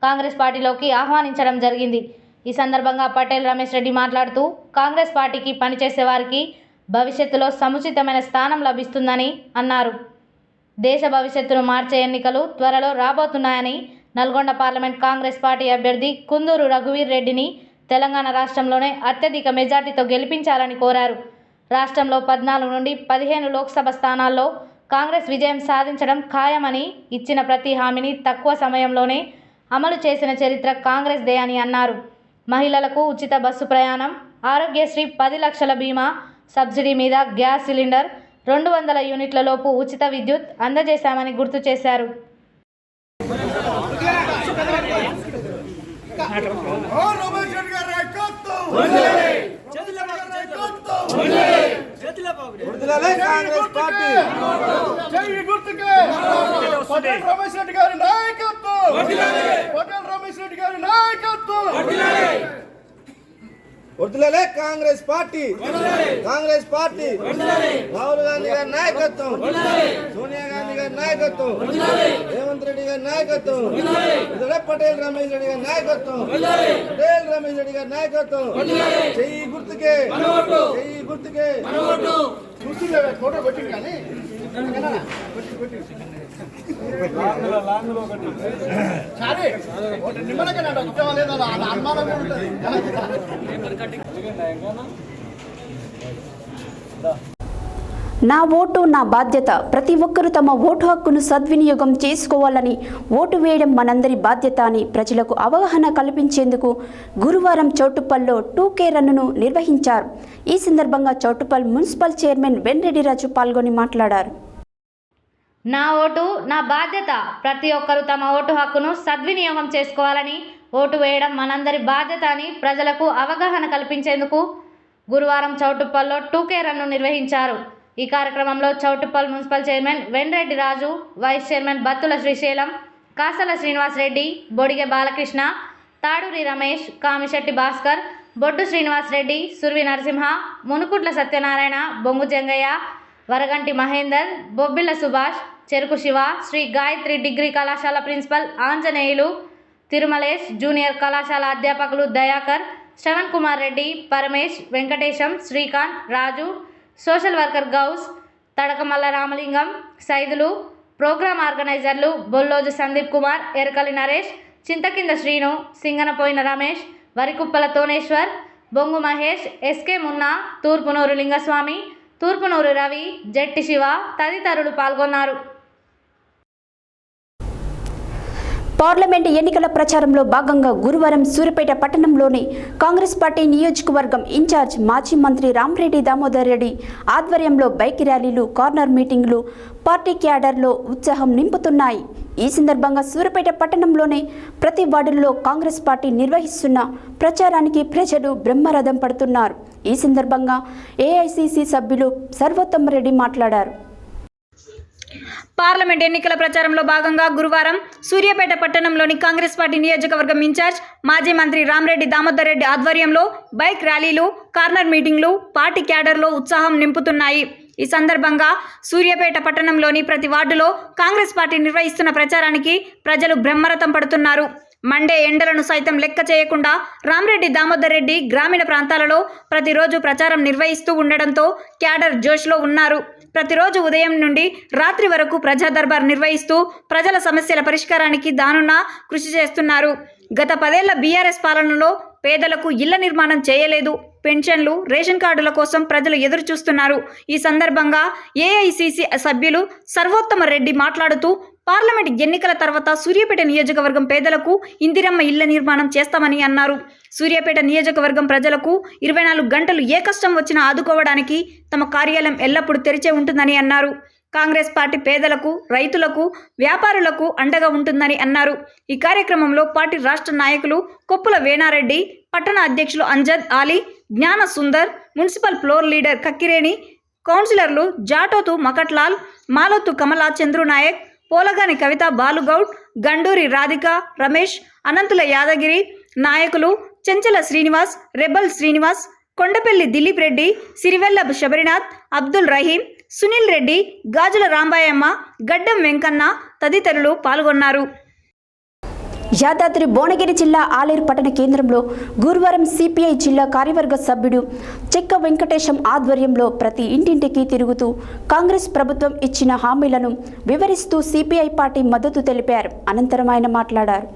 కాంగ్రెస్ పార్టీలోకి ఆహ్వానించడం జరిగింది. ఈ సందర్భంగా పటేల్ రమేష్ రెడ్డి మాట్లాడుతూ కాంగ్రెస్ పార్టీకి పనిచేసే వారికి భవిష్యత్తులో సముచితమైన స్థానం లభిస్తుందని అన్నారు. దేశ భవిష్యత్తును మార్చే ఎన్నికలు త్వరలో రాబోతున్నాయని నల్గొండ పార్లమెంట్ కాంగ్రెస్ పార్టీ అభ్యర్థి కుందూరు రఘువీర్ రెడ్డిని తెలంగాణ రాష్ట్రంలోనే అత్యధిక మెజార్టీతో గెలిపించాలని కోరారు. రాష్ట్రంలో 14 నుండి 15 లోక్సభ స్థానాల్లో కాంగ్రెస్ విజయం సాధించడం ఖాయమని, ఇచ్చిన ప్రతి హామీని తక్కువ సమయంలోనే అమలు చేసిన చరిత్ర కాంగ్రెస్దే అని అన్నారు. మహిళలకు ఉచిత బస్సు ప్రయాణం, ఆరోగ్యశ్రీ 10 లక్షల బీమా, సబ్సిడీ మీద గ్యాస్ సిలిండర్, 200 యూనిట్ల లోపు ఉచిత విద్యుత్ అందజేశామని గుర్తు చేశారు. వర్ధిల్లాలే కాంగ్రెస్ పార్టీ, కాంగ్రెస్ పార్టీ, రాహుల్ గాంధీ గారి నాయకత్వం, సోనియా గాంధీ గారి నాయకత్వం, రేవంత్ రెడ్డి గారి నాయకత్వం, పటేల్ రమేష్ రెడ్డి గారి నాయకత్వం, పటేల్ రమేష్ రెడ్డి గారి నాయకత్వం, చెయ్యి గుర్తుకే, చెయ్యి గుర్తుకే. ఫోటో కొట్టి కానీ నా ఓటు నా బాధ్యత. ప్రతి ఒక్కరూ తమ ఓటు హక్కును సద్వినియోగం చేసుకోవాలని, ఓటు వేయడం మనందరి బాధ్యత అని ప్రజలకు అవగాహన కల్పించేందుకు గురువారం చౌటుప్పల్లో 2K రన్నును నిర్వహించారు. ఈ సందర్భంగా చౌటుప్పల్ మున్సిపల్ చైర్మన్ వెంరెడ్డిరాజు పాల్గొని మాట్లాడారు. నా ఓటు నా బాధ్యత. ప్రతి ఒక్కరూ తమ ఓటు హక్కును సద్వినియోగం చేసుకోవాలని, ఓటు వేయడం మనందరి బాధ్యత అని ప్రజలకు అవగాహన కల్పించేందుకు గురువారం చౌటుప్పల్లో 2K రన్ను నిర్వహించారు. ఈ కార్యక్రమంలో Choutuppal municipal chairman Vemreddyraju, vice chairman Battula Srisailam, Kasala Srinivas Reddy, Bodige Balakrishna, Taduri Ramesh, Kamishetti Bhaskar, Boddu Srinivas Reddy, Survi Narasimha, Munukutla Satyanarayana, Bongu Jangaiah, Varaganti Mahender, Bobbilla Subhash, Cheruku Shiva, Sri Gayatri degree కళాశాల ప్రిన్సిపల్ ఆంజనేయులు, తిరుమలేష్, జూనియర్ కళాశాల అధ్యాపకులు Dayakar, Shravan Kumar Reddy, Paramesh, Venkatesham, Srikanth, Raju, social worker Gous, Tadakamalla Ramalingam, Saidulu, program ఆర్గనైజర్లు బొల్లోజు సందీప్ కుమార్, ఎరకలి నరేష్, చింతకింద శ్రీను, సింగనపోయిన రమేష్, వరికుప్పల తోనేశ్వర్, బొంగు మహేష్, ఎస్కే మున్నా, తూర్పునూరు లింగస్వామి, తూర్పునూరు రవి, జట్టి శివ తదితరులు పాల్గొన్నారు. పార్లమెంట్ ఎన్నికల ప్రచారంలో భాగంగా గురువారం సూర్యాపేట పట్టణంలోని కాంగ్రెస్ పార్టీ నియోజకవర్గం ఇన్ఛార్జ్ మాజీ మంత్రి రామిరెడ్డి దామోదర్ రెడ్డి ఆధ్వర్యంలో బైక్ ర్యాలీలు, కార్నర్ మీటింగులు పార్టీ క్యాడర్లో ఉత్సాహం నింపుతున్నాయి. ఈ సందర్భంగా సూర్యాపేట పట్టణంలోని ప్రతి వార్డుల్లో కాంగ్రెస్ పార్టీ నిర్వహిస్తున్న ప్రచారానికి ప్రజలు బ్రహ్మరథం పడుతున్నారు. ఈ సందర్భంగా ఏఐసిసి సభ్యులు సర్వోత్తమరెడ్డి మాట్లాడారు. పార్లమెంట్ ఎన్నికల ప్రచారంలో భాగంగా గురువారం సూర్యాపేట పట్టణంలోని కాంగ్రెస్ పార్టీ నియోజకవర్గం ఇన్ఛార్జ్ మాజీ మంత్రి రామిరెడ్డి దామోదర్ రెడ్డి ఆధ్వర్యంలో బైక్ ర్యాలీలు, కార్నర్ మీటింగ్లు పార్టీ క్యాడర్లో ఉత్సాహం నింపుతున్నాయి. ఈ సందర్భంగా సూర్యాపేట పట్టణంలోని ప్రతి వార్డులో కాంగ్రెస్ పార్టీ నిర్వహిస్తున్న ప్రచారానికి ప్రజలు బ్రహ్మరథం పడుతున్నారు. మండే ఎండలను సైతం లెక్క చేయకుండా రామిరెడ్డి దామోదర్ రెడ్డి గ్రామీణ ప్రాంతాలలో ప్రతిరోజు ప్రచారం నిర్వహిస్తూ ఉండడంతో క్యాడర్ జోష్లో ఉన్నారు. ప్రతిరోజు ఉదయం నుండి రాత్రి వరకు ప్రజా దర్బార్ నిర్వహిస్తూ ప్రజల సమస్యల పరిష్కారానికి దానున్న కృషి చేస్తున్నారు. గత 10 ఏళ్ల బీఆర్ఎస్ పాలనలో పేదలకు ఇళ్ల నిర్మాణం చేయలేదు. పెన్షన్లు, రేషన్ కార్డుల కోసం ప్రజలు ఎదురు చూస్తున్నారు. ఈ సందర్భంగా ఏఐసిసి సభ్యులు సర్వోత్తమరెడ్డి మాట్లాడుతూ పార్లమెంట్ ఎన్నికల తర్వాత సూర్యాపేట నియోజకవర్గం పేదలకు ఇందిరమ్మ ఇళ్ల నిర్మాణం చేస్తామని అన్నారు. సూర్యాపేట నియోజకవర్గం ప్రజలకు 24 గంటలు ఏ కష్టం వచ్చినా ఆదుకోవడానికి తమ కార్యాలయం ఎల్లప్పుడూ తెరిచే ఉంటుందని అన్నారు. కాంగ్రెస్ పార్టీ పేదలకు, రైతులకు, వ్యాపారులకు అండగా ఉంటుందని అన్నారు. ఈ కార్యక్రమంలో పార్టీ రాష్ట్ర నాయకులు కొప్పుల వేణారెడ్డి, పట్టణ అధ్యక్షులు అంజద్ ఆలీ, జ్ఞాన Sundar, municipal floor leader Kakkireni, కౌన్సిలర్లు జాటోతు మకట్లాల్, మాలోతు కమలా, చంద్రునాయక్, పోలగాని కవిత, బాలుగౌడ్, గండూరి రాధిక, రమేష్, అనంతుల యాదగిరి, నాయకులు చెంచల శ్రీనివాస్, రెబల్ శ్రీనివాస్, కొండపల్లి దిలీప్ రెడ్డి, సిరివెల్ల శబరినాథ్, అబ్దుల్ రహీం, సునీల్ రెడ్డి, గాజుల రాంబాయమ్మ, గడ్డం వెంకన్న తదితరులు పాల్గొన్నారు. యాదాద్రి భువనగిరి జిల్లా ఆలేరు పట్టణ కేంద్రంలో గురువారం సిపిఐ జిల్లా కార్యవర్గ సభ్యుడు చెక్క వెంకటేశం ఆధ్వర్యంలో ప్రతి ఇంటింటికి తిరుగుతూ కాంగ్రెస్ ప్రభుత్వం ఇచ్చిన హామీలను వివరిస్తూ సిపిఐ పార్టీ మద్దతు తెలిపారు. అనంతరం ఆయన మాట్లాడారు.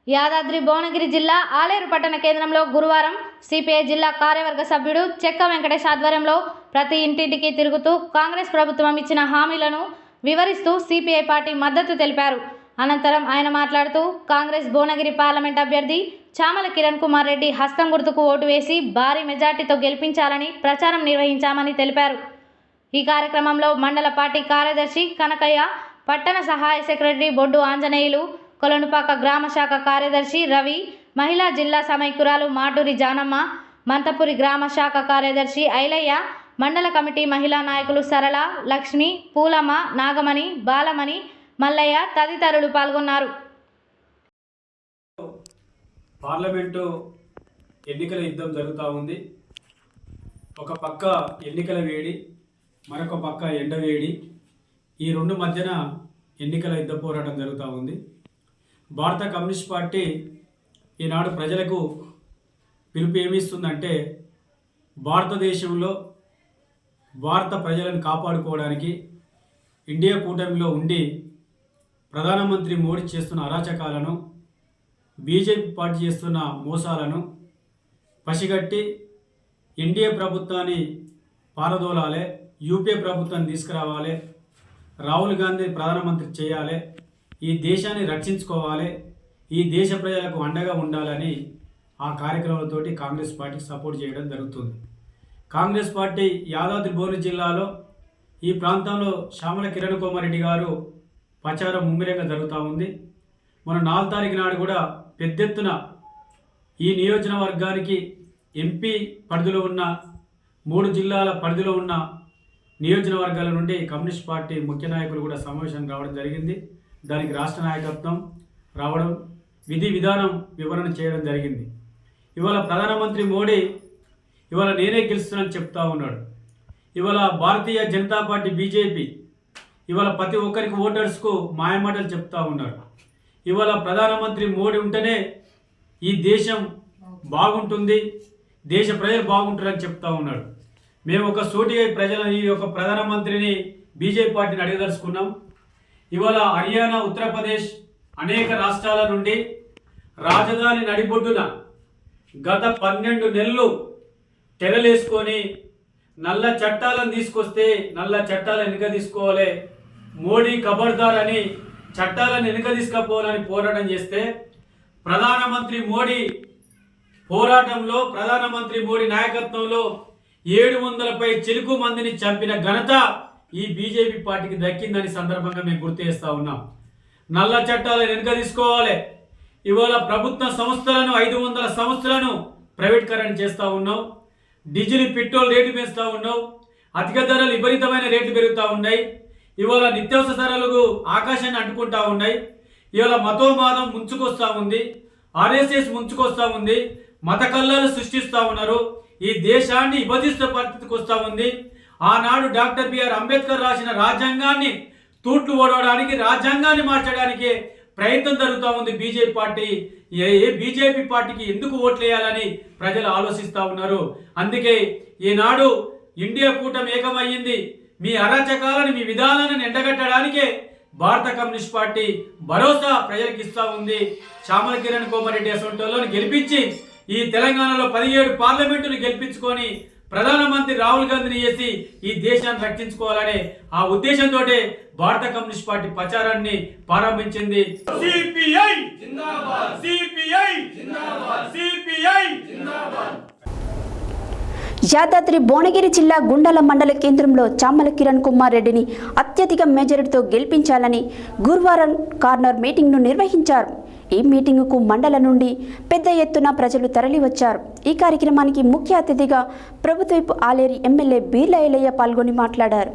యాదాద్రి భువనగిరి జిల్లా ఆలేరు పట్టణ కేంద్రంలో గురువారం సిపిఐ జిల్లా కార్యవర్గ సభ్యుడు చెక్క వెంకటేశ్ ఆధ్వర్యంలో ప్రతి ఇంటింటికి తిరుగుతూ కాంగ్రెస్ ప్రభుత్వం ఇచ్చిన హామీలను వివరిస్తూ సిపిఐ పార్టీ మద్దతు తెలిపారు. అనంతరం ఆయన మాట్లాడుతూ కాంగ్రెస్ భువనగిరి పార్లమెంట్ అభ్యర్థి చామల కిరణ్ కుమార్ రెడ్డి హస్తం గుర్తుకు ఓటు వేసి భారీ మెజార్టీతో గెలిపించాలని ప్రచారం నిర్వహించామని తెలిపారు. ఈ కార్యక్రమంలో మండల పార్టీ కార్యదర్శి కనకయ్య, పట్టణ సహాయ సెక్రటరీ బొడ్డు ఆంజనేయులు, కొలనుపాక గ్రామ శాఖ కార్యదర్శి రవి, మహిళా జిల్లా సమైక్యురాలు మాటూరి జానమ్మ, మంతపురి గ్రామ శాఖ కార్యదర్శి ఐలయ్య, మండల కమిటీ మహిళా నాయకులు సరళ, లక్ష్మి, పూలమ్మ, నాగమణి, బాలమణి, మల్లయ్య తదితరులు పాల్గొన్నారు. పార్లమెంటు ఎన్నికల యుద్ధం జరుగుతూ ఉంది. ఒక పక్క ఎన్నికల వేడి, మరొక పక్క ఎండ వేడి, ఈ రెండు మధ్యన ఎన్నికల యుద్ధ పోరాటం జరుగుతూ ఉంది. భారత కమ్యూనిస్ట్ పార్టీ ఈనాడు ప్రజలకు పిలుపు ఏమిస్తుందంటే భారతదేశంలో భారత ప్రజలను కాపాడుకోవడానికి ఇండియా కూటమిలో ఉండి ప్రధానమంత్రి మోడీ చేస్తున్న అరాచకాలను, బీజేపీ పార్టీ చేస్తున్న మోసాలను పసిగట్టి ఎన్డీఏ ప్రభుత్వాన్ని పారదోలాలే, యూపీఏ ప్రభుత్వాన్ని తీసుకురావాలి, రాహుల్ గాంధీ ప్రధానమంత్రి చేయాలి, ఈ దేశాన్ని రక్షించుకోవాలి, ఈ దేశ ప్రజలకు అండగా ఉండాలని ఆ కార్యక్రమాలతోటి కాంగ్రెస్ పార్టీకి సపోర్ట్ చేయడం జరుగుతుంది. కాంగ్రెస్ పార్టీ యాదాద్రి భువనగిరి జిల్లాలో ఈ ప్రాంతంలో చామల కిరణ్ కుమార్ రెడ్డి గారు ప్రచారం ముమ్మరంగా జరుగుతూ ఉంది. మన 4 తారీఖు నాడు కూడా పెద్ద ఎత్తున ఈ నియోజకవర్గానికి ఎంపీ పరిధిలో ఉన్న 3 జిల్లాల పరిధిలో ఉన్న నియోజకవర్గాల నుండి కమ్యూనిస్ట్ పార్టీ ముఖ్య నాయకులు కూడా సమావేశానికి రావడం జరిగింది. దానికి రాష్ట్ర నాయకత్వం రావడం, విధి విధానం వివరణ చేయడం జరిగింది. ఇవాళ ప్రధానమంత్రి మోడీ ఇవాళ నేనే గెలుస్తున్నానని చెప్తా ఉన్నాడు. ఇవాళ భారతీయ జనతా పార్టీ బీజేపీ ఇవాళ ప్రతి ఒక్కరికి ఓటర్స్కు మాయమాటలు చెప్తా ఉన్నారు. ఇవాళ ప్రధానమంత్రి మోడీ ఉంటేనే ఈ దేశం బాగుంటుంది, దేశ ప్రజలు బాగుంటారని చెప్తా ఉన్నాడు. మేము ఒక సూటిగా ఈ యొక్క ప్రధానమంత్రిని బీజేపీ పార్టీని అడగదలుచుకున్నాం. ఇవాళ హర్యానా, ఉత్తరప్రదేశ్ అనేక రాష్ట్రాల నుండి రాజధాని నడిబొడ్డున గత 12 నెలలు తెరలేసుకొని నల్ల చట్టాలను తీసుకొస్తే నల్ల చట్టాలను వెనుక తీసుకోవాలి, మోడీ ఖబర్దార్ అని చట్టాలను వెనుక తీసుకుపోవాలని పోరాటం చేస్తే ప్రధానమంత్రి మోడీ పోరాటంలో, ప్రధానమంత్రి మోడీ నాయకత్వంలో 700 చిలుకు మందిని చంపిన ఘనత ఈ బీజేపీ పార్టీకి దక్కిందని సందర్భంగా మేము గుర్తు చేస్తూ ఉన్నాం. నల్ల చట్టాలను వెనుక తీసుకోవాలి. ఇవాళ ప్రభుత్వ సంస్థలను 500 సంస్థలను ప్రైవేటీకరణ చేస్తూ ఉన్నాం. డీజిల్ పెట్రోల్ రేటు పెంచుతూ ఉన్నావు. అధిక ధరలు విపరీతమైన రేట్లు పెరుగుతూ ఉన్నాయి. ఇవాళ నిత్యావసర ధరలకు ఆకాశాన్ని అంటుకుంటా ఉన్నాయి. ఇవాళ మతోన్మాదం ముంచుకొస్తూ ఉంది, ఆర్ఎస్ఎస్ ముంచుకొస్తూ ఉంది, మత కల్లాలు సృష్టిస్తూ ఉన్నారు. ఈ దేశాన్ని విభజిస్తున్న పరిస్థితికి వస్తూ ఉంది. ఆనాడు డాక్టర్ బిఆర్ అంబేద్కర్ రాసిన రాజ్యాంగాన్ని తూట్లు ఓడవడానికి, రాజ్యాంగాన్ని మార్చడానికి ప్రయత్నం జరుగుతూ ఉంది బీజేపీ పార్టీ. ఏ బీజేపీ పార్టీకి ఎందుకు ఓట్లేయాలని ప్రజలు ఆలోచిస్తూ ఉన్నారు. అందుకే ఈనాడు ఇండియా కూటమి ఏకమయ్యింది. మీ అరాచకాలను, మీ విధానాలను ఎండగట్టడానికే భారత కమ్యూనిస్ట్ పార్టీ భరోసా ప్రజలకు ఇస్తూ ఉంది. చామల కిరణ్ కుమార్ రెడ్డి అసొంటోళ్ళని గెలిపించి ఈ తెలంగాణలో 17 పార్లమెంటును గెలిపించుకొని ప్రధానమంత్రి రాహుల్ గాంధీని చేసి ఈ దేశాన్ని రక్షించుకోవాలనే ఆ ఉద్దేశంతో భారత కమ్యూనిస్ట్ పార్టీ ప్రచారాన్ని ప్రారంభించింది. సిపిఐ జిందాబాద్, సిపిఐ జిందాబాద్, సిపిఐ జిందాబాద్. యాదాద్రి భువనగిరి జిల్లా గుండాల మండల కేంద్రంలో చామల కిరణ్ కుమార్ రెడ్డిని అత్యధిక మెజారిటీతో గెలిపించాలని గురువారం కార్నర్ మీటింగ్ను నిర్వహించారు. ఈ మీటింగుకు మండల నుండి పెద్ద ఎత్తున ప్రజలు తరలివచ్చారు. ఈ కార్యక్రమానికి ముఖ్య అతిథిగా ప్రభుత్వపు ఆలేరు ఎమ్మెల్యే బీర్ల ఎల్లయ్య పాల్గొని మాట్లాడారు.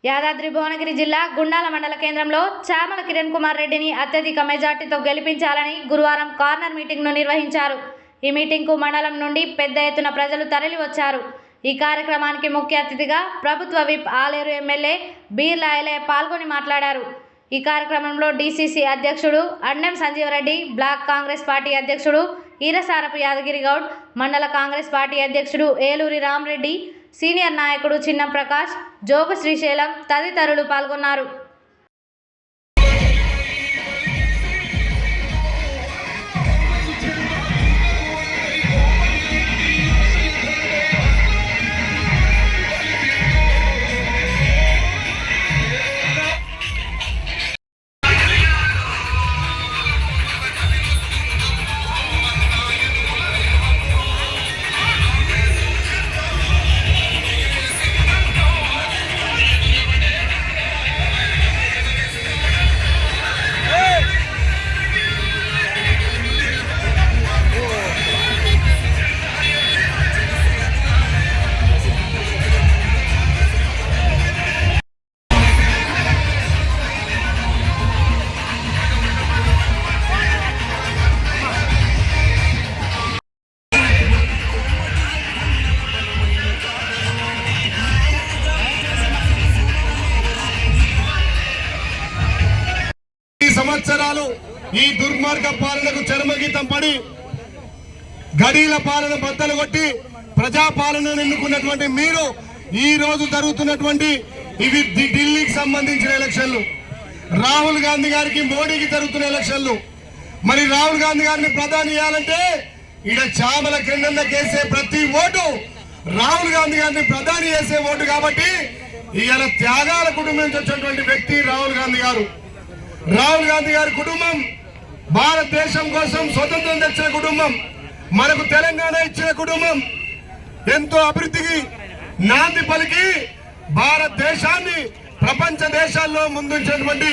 యాదాద్రి భువనగిరి జిల్లా గుండాల మండల కేంద్రంలో చామల కిరణ్ కుమార్ రెడ్డిని అత్యధిక మెజార్టీతో గెలిపించాలని గురువారం కార్నర్ మీటింగ్ను నిర్వహించారు. ఈ మీటింగ్కు మండలం నుండి పెద్ద ఎత్తున ప్రజలు తరలివచ్చారు. ఈ కార్యక్రమానికి ముఖ్య అతిథిగా ప్రభుత్వ విప్ ఆలేరు ఎమ్మెల్యే బీర్ల ఎల్లయ్య పాల్గొని మాట్లాడారు. ఈ కార్యక్రమంలో డీసీసీ అధ్యక్షుడు అన్నం సంజీవరెడ్డి, బ్లాక్ కాంగ్రెస్ పార్టీ అధ్యక్షుడు ఈరసారపు యాదగిరి గౌడ్, మండల కాంగ్రెస్ పార్టీ అధ్యక్షుడు ఏలూరి రామరెడ్డి, సీనియర్ నాయకుడు చిన్న ప్రకాష్, జోగు శ్రీశైలం తదితరులు పాల్గొన్నారు. సంవత్సరాలు ఈ దుర్మార్గ పాలనకు చర్మగీతం పడి గడీల పాలన బద్దలు కొట్టి ప్రజాపాలనను ఎన్నుకున్నటువంటి మీరు ఈ రోజు జరుగుతున్నటువంటి ఇవి ఢిల్లీకి సంబంధించిన ఎలక్షన్లు, రాహుల్ గాంధీ గారికి మోడీకి జరుగుతున్న ఎలక్షన్లు. మరి రాహుల్ గాంధీ గారిని ప్రధాని చేయాలంటే ఈడ చామల కిరణ్ కేసే ప్రతి ఓటు రాహుల్ గాంధీ గారిని ప్రధాని చేసే ఓటు కాబట్టి ఇవాళ త్యాగాల కుటుంబం నుంచి వచ్చినటువంటి వ్యక్తి రాహుల్ గాంధీ గారు. రాహుల్ గాంధీ గారి కుటుంబం భారతదేశం కోసం స్వతంత్రం తెచ్చిన కుటుంబం, మనకు తెలంగాణ ఇచ్చిన కుటుంబం, ఎంతో అభివృద్ధికి నాంది పలికి భారతదేశాన్ని ప్రపంచ దేశాల్లో ముందుంచినటువంటి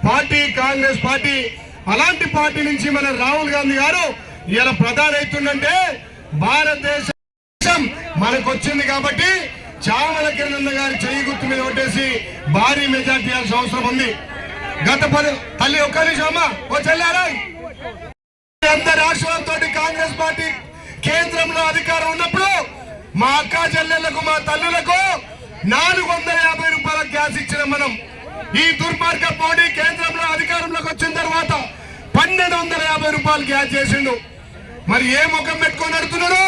పార్టీ కాంగ్రెస్ పార్టీ. అలాంటి పార్టీ నుంచి మన రాహుల్ గాంధీ గారు ఇలా ప్రధాని అవుతుందంటే భారతదేశం మనకు వచ్చింది కాబట్టి చామల కిరణ్ గారి చెయ్యి గుర్తు మీద కొట్టేసి భారీ మెజార్టీ ఇవ్వాల్సిన అవసరం ఉంది. గత తల్లి ఒక్క నిమిషం అమ్మా, ఓ చెల్లారా, అందరి ఆశీర్వాదంతో కాంగ్రెస్ పార్టీ కేంద్రంలో అధికారం ఉన్నప్పుడు మా అక్క చెల్లెళ్లకు మా తల్లులకు 450 రూపాయల గ్యాస్ ఇచ్చిన మనం. ఈ దుర్మార్గ మోడీ కేంద్రంలో అధికారంలోకి వచ్చిన తర్వాత 1250 రూపాయలు గ్యాస్ చేసిండు. మరి ఏ ముఖం పెట్టుకొని నడుతున్నాడు?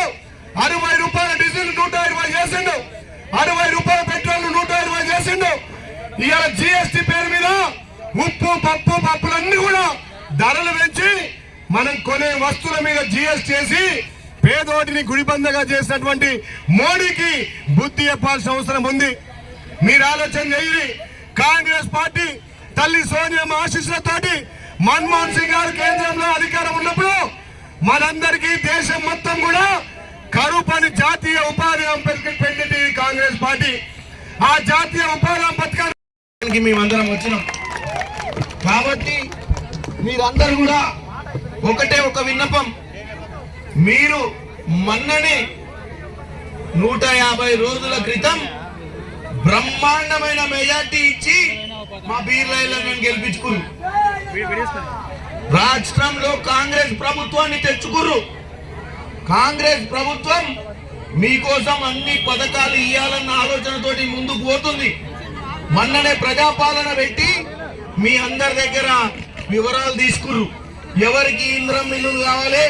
60 రూపాయల డీజిల్ 120 చేసిండు, 60 రూపాయల పెట్రోల్ 120 చేసిండు. ఇవాళ జిఎస్టీ పేరు మీద ఉప్పు పప్పు పప్పులన్నీ కూడా ధరలు పెంచి మనం కొనే వస్తువుల మీద జిఎస్టీ చేసి పేదోటిని గుడిబందగా చేసినటువంటి మోడీకి బుద్ధి చెప్పాల్సిన అవసరం ఉంది. మీరు ఆలోచన చేయండి. కాంగ్రెస్ పార్టీ తల్లి సోనియమ్మ ఆశీస్సులతోటి మన్మోహన్ సింగ్ గారు కేంద్రంలో అధికారం ఉన్నప్పుడు మనందరికీ దేశం మొత్తం కూడా కరువు పని జాతీయ ఉపాధి పెట్టింది కాంగ్రెస్ పార్టీ. ఆ జాతీయ ఉపాధి పథకానికి మేమందరం వచ్చినాం. కాబట్టి మీరందరూ కూడా ఒకటే ఒక విన్నపం, మీరు మొన్ననే 150 రోజుల క్రితం బ్రహ్మాండమైన మెజార్టీ ఇచ్చి మా బీర్లైలను గెలిపించుకున్నారు. రాష్ట్రంలో కాంగ్రెస్ ప్రభుత్వాన్ని తెచ్చుకున్నారు. కాంగ్రెస్ ప్రభుత్వం మీకోసం అన్ని పథకాలు ఇవ్వాలన్న ఆలోచనతోటి ముందుకు పోతుంది. మొన్ననే ప్రజాపాలన పెట్టి మీ అందరి దగ్గర వివరాలు తీసుకున్నారు. ఎవరికి ఇంద్రం మిల్లులు కావాలి,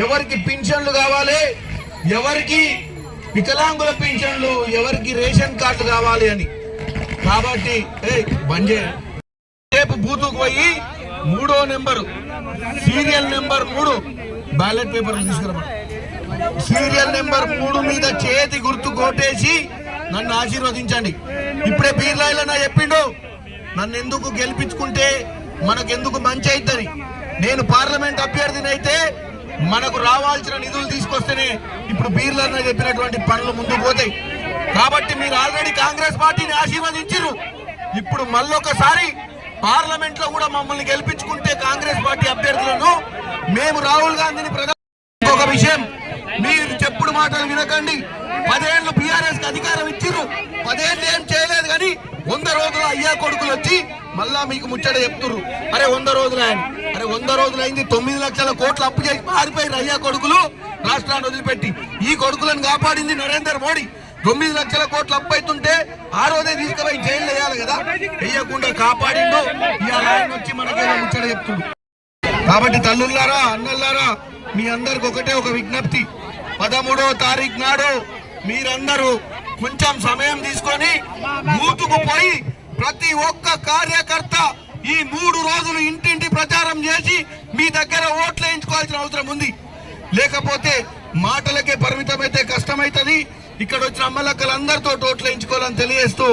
ఎవరికి పింఛన్లు కావాలి, ఎవరికి వికలాంగుల పింఛన్లు, ఎవరికి రేషన్ కార్డు కావాలి అని. కాబట్టి రేపు బూతుకు పోయి 3వ నెంబరు సీరియల్ నెంబర్ 3 బ్యాలెట్ పేపర్లు తీసుకురా. సీరియల్ నెంబర్ 3 మీద చేతి గుర్తు కొట్టేసి నన్ను ఆశీర్వదించండి. ఇప్పుడే బీర్లాయిలన్నా చెప్పిండు, నన్ను ఎందుకు గెలిపించుకుంటే మనకెందుకు మంచి అవుతుంది. నేను పార్లమెంట్ అభ్యర్థిని అయితే మనకు రావాల్సిన నిధులు తీసుకొస్తేనే ఇప్పుడు బీర్లన్న చెప్పినటువంటి పనులు ముందుకు పోతాయి. కాబట్టి మీరు ఆల్రెడీ కాంగ్రెస్ పార్టీని ఆశీర్వదించారు. ఇప్పుడు మళ్ళొకసారి పార్లమెంట్ లో కూడా మమ్మల్ని గెలిపించుకుంటే కాంగ్రెస్ పార్టీ అభ్యర్థులను మేము రాహుల్ గాంధీని ఒక విషయం, మీరు చెప్పుడు మాటలు వినకండి. 10 ఏళ్ళు బీఆర్ఎస్ కి అధికారం ఇచ్చిర్రు, 10 ఏళ్ళు ఏం చేయలేదు. కానీ 100 రోజులు అయ్యా కొడుకులు వచ్చి మళ్ళా మీకు ముచ్చట చెప్తుర్రు. అరే 100 రోజులు అయింది, అరే 100 రోజులు అయింది. 9 లక్షల కోట్లు అప్పు చేసి పారిపోయారు అయ్యా కొడుకులు రాష్ట్రాన్ని వదిలిపెట్టి. ఈ కొడుకులను కాపాడింది నరేంద్ర మోడీ. 9 లక్షల కోట్లు అప్పు అవుతుంటే ఆ రోజే తీసుకుపోయి జైలు వేయాలి కదా, వేయకుండా కాపాడిండు. ఇవాళ ఆయన వచ్చి మనకేదో ముచ్చట చెప్తుండు. కాబట్టి తల్లుల్లారా, అన్నల్లారా, మీ అందరికి ఒకటే ఒక విజ్ఞప్తి. 13వ తారీఖు నాడు మీరందరూ కొంచెం సమయం తీసుకొని బూతుకు పోయి ప్రతి ఒక్క కార్యకర్త ఈ 3 రోజులు ఇంటింటి ప్రచారం చేసి మీ దగ్గర ఓట్లు వేయించుకోవాల్సిన అవసరం ఉంది. లేకపోతే మాటలకే పరిమితమైతే కష్టమైతుంది. ఇక్కడ వచ్చిన అమ్మలక్కలందరితో ఓట్లు వేయించుకోవాలని తెలియజేస్తూ,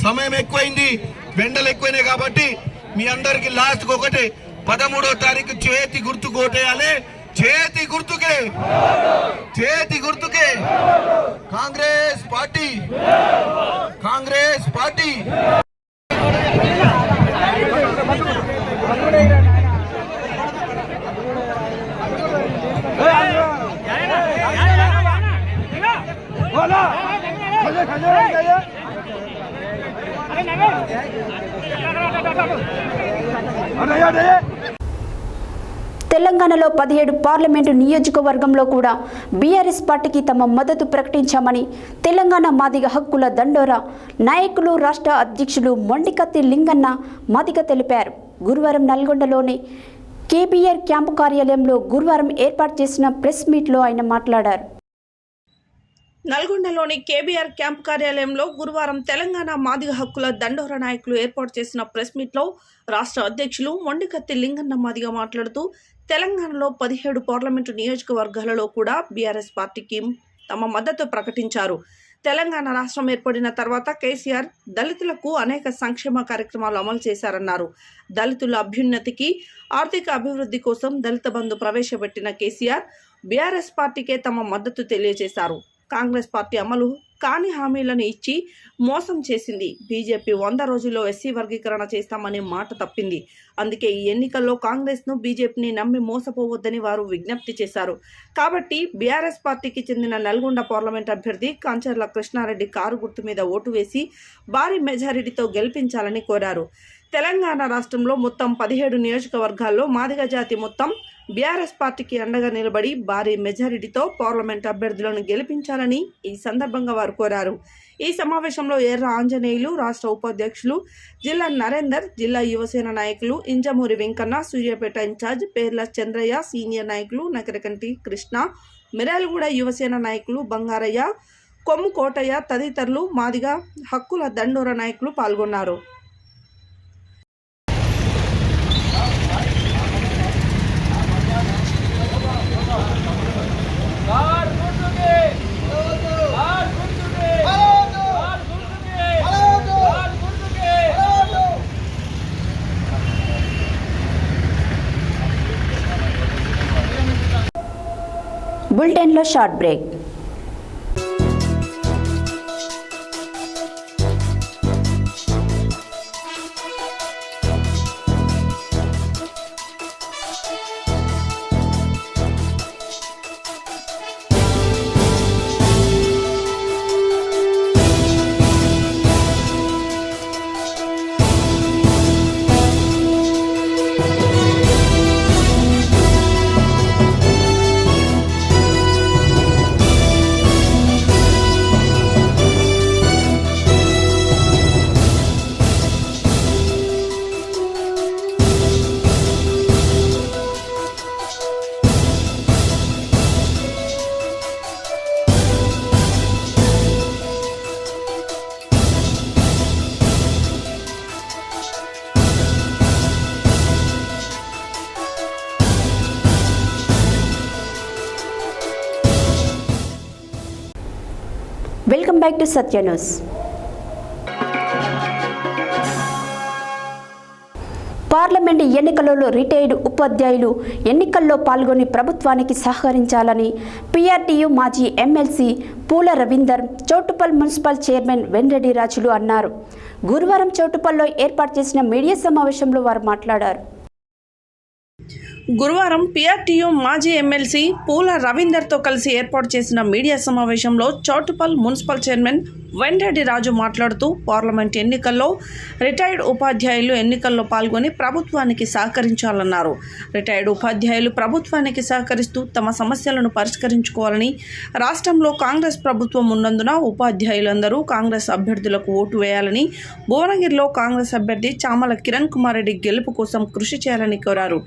సమయం ఎక్కువైంది, వెండలు ఎక్కువైనాయి. కాబట్టి మీ అందరికి లాస్ట్కి ఒకటే, 13వ తారీఖు చేతి గుర్తుకు ఓటేయాలి. చేతి గుర్తుకే, చేతి గుర్తుకే కాంగ్రెస్ పార్టీ, కాంగ్రెస్ పార్టీ. తెలంగాణలో 17 పార్లమెంటు నియోజకవర్గంలో కూడా బీఆర్ఎస్ పార్టీకి తమ మద్దతు ప్రకటించామని తెలంగాణ మాదిగ హక్కుల దండోరా నాయకులు రాష్ట్ర అధ్యక్షులు మొండికత్తి లింగన్న మాదిగ తెలిపారు. గురువారం నల్గొండలోని కేబీఆర్ క్యాంపు కార్యాలయంలో గురువారం ఏర్పాటు చేసిన ప్రెస్ మీట్లో ఆయన మాట్లాడారు. నల్గొండలోని కేబీఆర్ క్యాంప్ కార్యాలయంలో గురువారం తెలంగాణ మాదిగ హక్కుల దండోరా నాయకులు ఏర్పాటు చేసిన ప్రెస్ మీట్లో రాష్ట్ర అధ్యక్షులు మొండికత్తి లింగన్న మాదిగ మాట్లాడుతూ, తెలంగాణలో 17 పార్లమెంటు నియోజకవర్గాలలో కూడా బీఆర్ఎస్ పార్టీకి తమ మద్దతు ప్రకటించారు. తెలంగాణ రాష్ట్రం ఏర్పడిన తర్వాత కేసీఆర్ దళితులకు అనేక సంక్షేమ కార్యక్రమాలు అమలు చేశారన్నారు. దళితుల అభ్యున్నతికి, ఆర్థిక అభివృద్ధి కోసం దళిత బంధు ప్రవేశపెట్టిన కేసీఆర్ బీఆర్ఎస్ పార్టీకే తమ మద్దతు తెలియజేశారు. కాంగ్రెస్ పార్టీ అమలు కాని హామీలను ఇచ్చి మోసం చేసింది. బీజేపీ 100 రోజుల్లో ఎస్సీ వర్గీకరణ చేస్తామని మాట తప్పింది. అందుకే ఈ ఎన్నికల్లో కాంగ్రెస్ను, బీజేపీని నమ్మి మోసపోవద్దని వారు విజ్ఞప్తి చేశారు. కాబట్టి బీఆర్ఎస్ పార్టీకి చెందిన నల్గొండ పార్లమెంట్ అభ్యర్థి కంచర్ల కృష్ణారెడ్డి కారు గుర్తు మీద ఓటు వేసి భారీ మెజారిటీతో గెలిపించాలని కోరారు. తెలంగాణ రాష్ట్రంలో మొత్తం 17 నియోజకవర్గాల్లో మాదిగ జాతి మొత్తం బీఆర్ఎస్ పార్టీకి అండగా నిలబడి భారీ మెజారిటీతో పార్లమెంట్ అభ్యర్థులను గెలిపించాలని ఈ సందర్భంగా వారు కోరారు. ఈ సమావేశంలో ఎర్ర ఆంజనేయులు, రాష్ట్ర ఉపాధ్యక్షులు జిల్లా నరేందర్, జిల్లా యువసేన నాయకులు ఇంజమూరి వెంకన్న, సూర్యాపేట ఇన్ఛార్జ్ పేర్ల చంద్రయ్య, సీనియర్ నాయకులు నకరకంటి కృష్ణ, మిరాలగూడ యువసేన నాయకులు బంగారయ్య, కొమ్ము కోటయ్య తదితరులు మాదిగ హక్కుల దండోర నాయకులు పాల్గొన్నారు. బులెటిన్లో short break. Welcome back to Satya news. Parliament ఎన్నికలలో రిటైర్డ్ ఉపాధ్యాయులు ఎన్నికల్లో పాల్గొని ప్రభుత్వానికి సహకరించాలని పీఆర్టీయూ మాజీ ఎమ్మెల్సీ పూల రవీందర్, చౌటుప్పల్ మున్సిపల్ చైర్మన్ వెంరెడ్డి రాజులు అన్నారు. గురువారం చౌటుప్పల్లో ఏర్పాటు చేసిన మీడియా సమావేశంలో వారు మాట్లాడారు. గురువారం పీఆర్టీయూ మాజీ ఎమ్మెల్సీ పూల రవీందర్తో కలిసి ఏర్పాటు చేసిన మీడియా సమావేశంలో చౌటుప్పల్ మున్సిపల్ చైర్మన్ వెంరెడ్డి రాజు మాట్లాడుతూ పార్లమెంట్ ఎన్నికల్లో రిటైర్డ్ ఉపాధ్యాయులు ఎన్నికల్లో పాల్గొని ప్రభుత్వానికి సహకరించాలన్నారు. రిటైర్డ్ ఉపాధ్యాయులు ప్రభుత్వానికి సహకరిస్తూ తమ సమస్యలను పరిష్కరించుకోవాలని, రాష్ట్రంలో కాంగ్రెస్ ప్రభుత్వం ఉన్నందున ఉపాధ్యాయులందరూ కాంగ్రెస్ అభ్యర్థులకు ఓటు వేయాలని, భువనగిరిలో కాంగ్రెస్ అభ్యర్థి చామల కిరణ్ కుమార్ రెడ్డి గెలుపు కోసం కృషి చేయాలని కోరారు.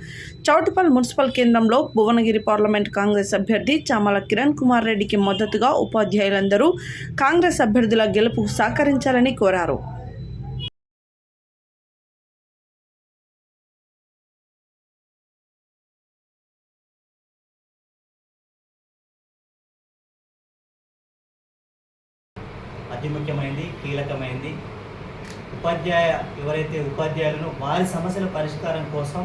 చౌటుప్పల్ మున్సిపల్ కేంద్రంలో భువనగిరి పార్లమెంట్ కాంగ్రెస్ అభ్యర్థి చామల కిరణ్ కుమార్ రెడ్డికి మద్దతుగా ఉపాధ్యాయులందరూ కాంగ్రెస్ అభ్యర్థుల గెలుపుకు సహకరించాలని కోరారు. అతి ముఖ్యమైనది, కీలకమైనది ఎవరైతే ఉపాధ్యాయులను వారి సమస్యల పరిష్కారం కోసం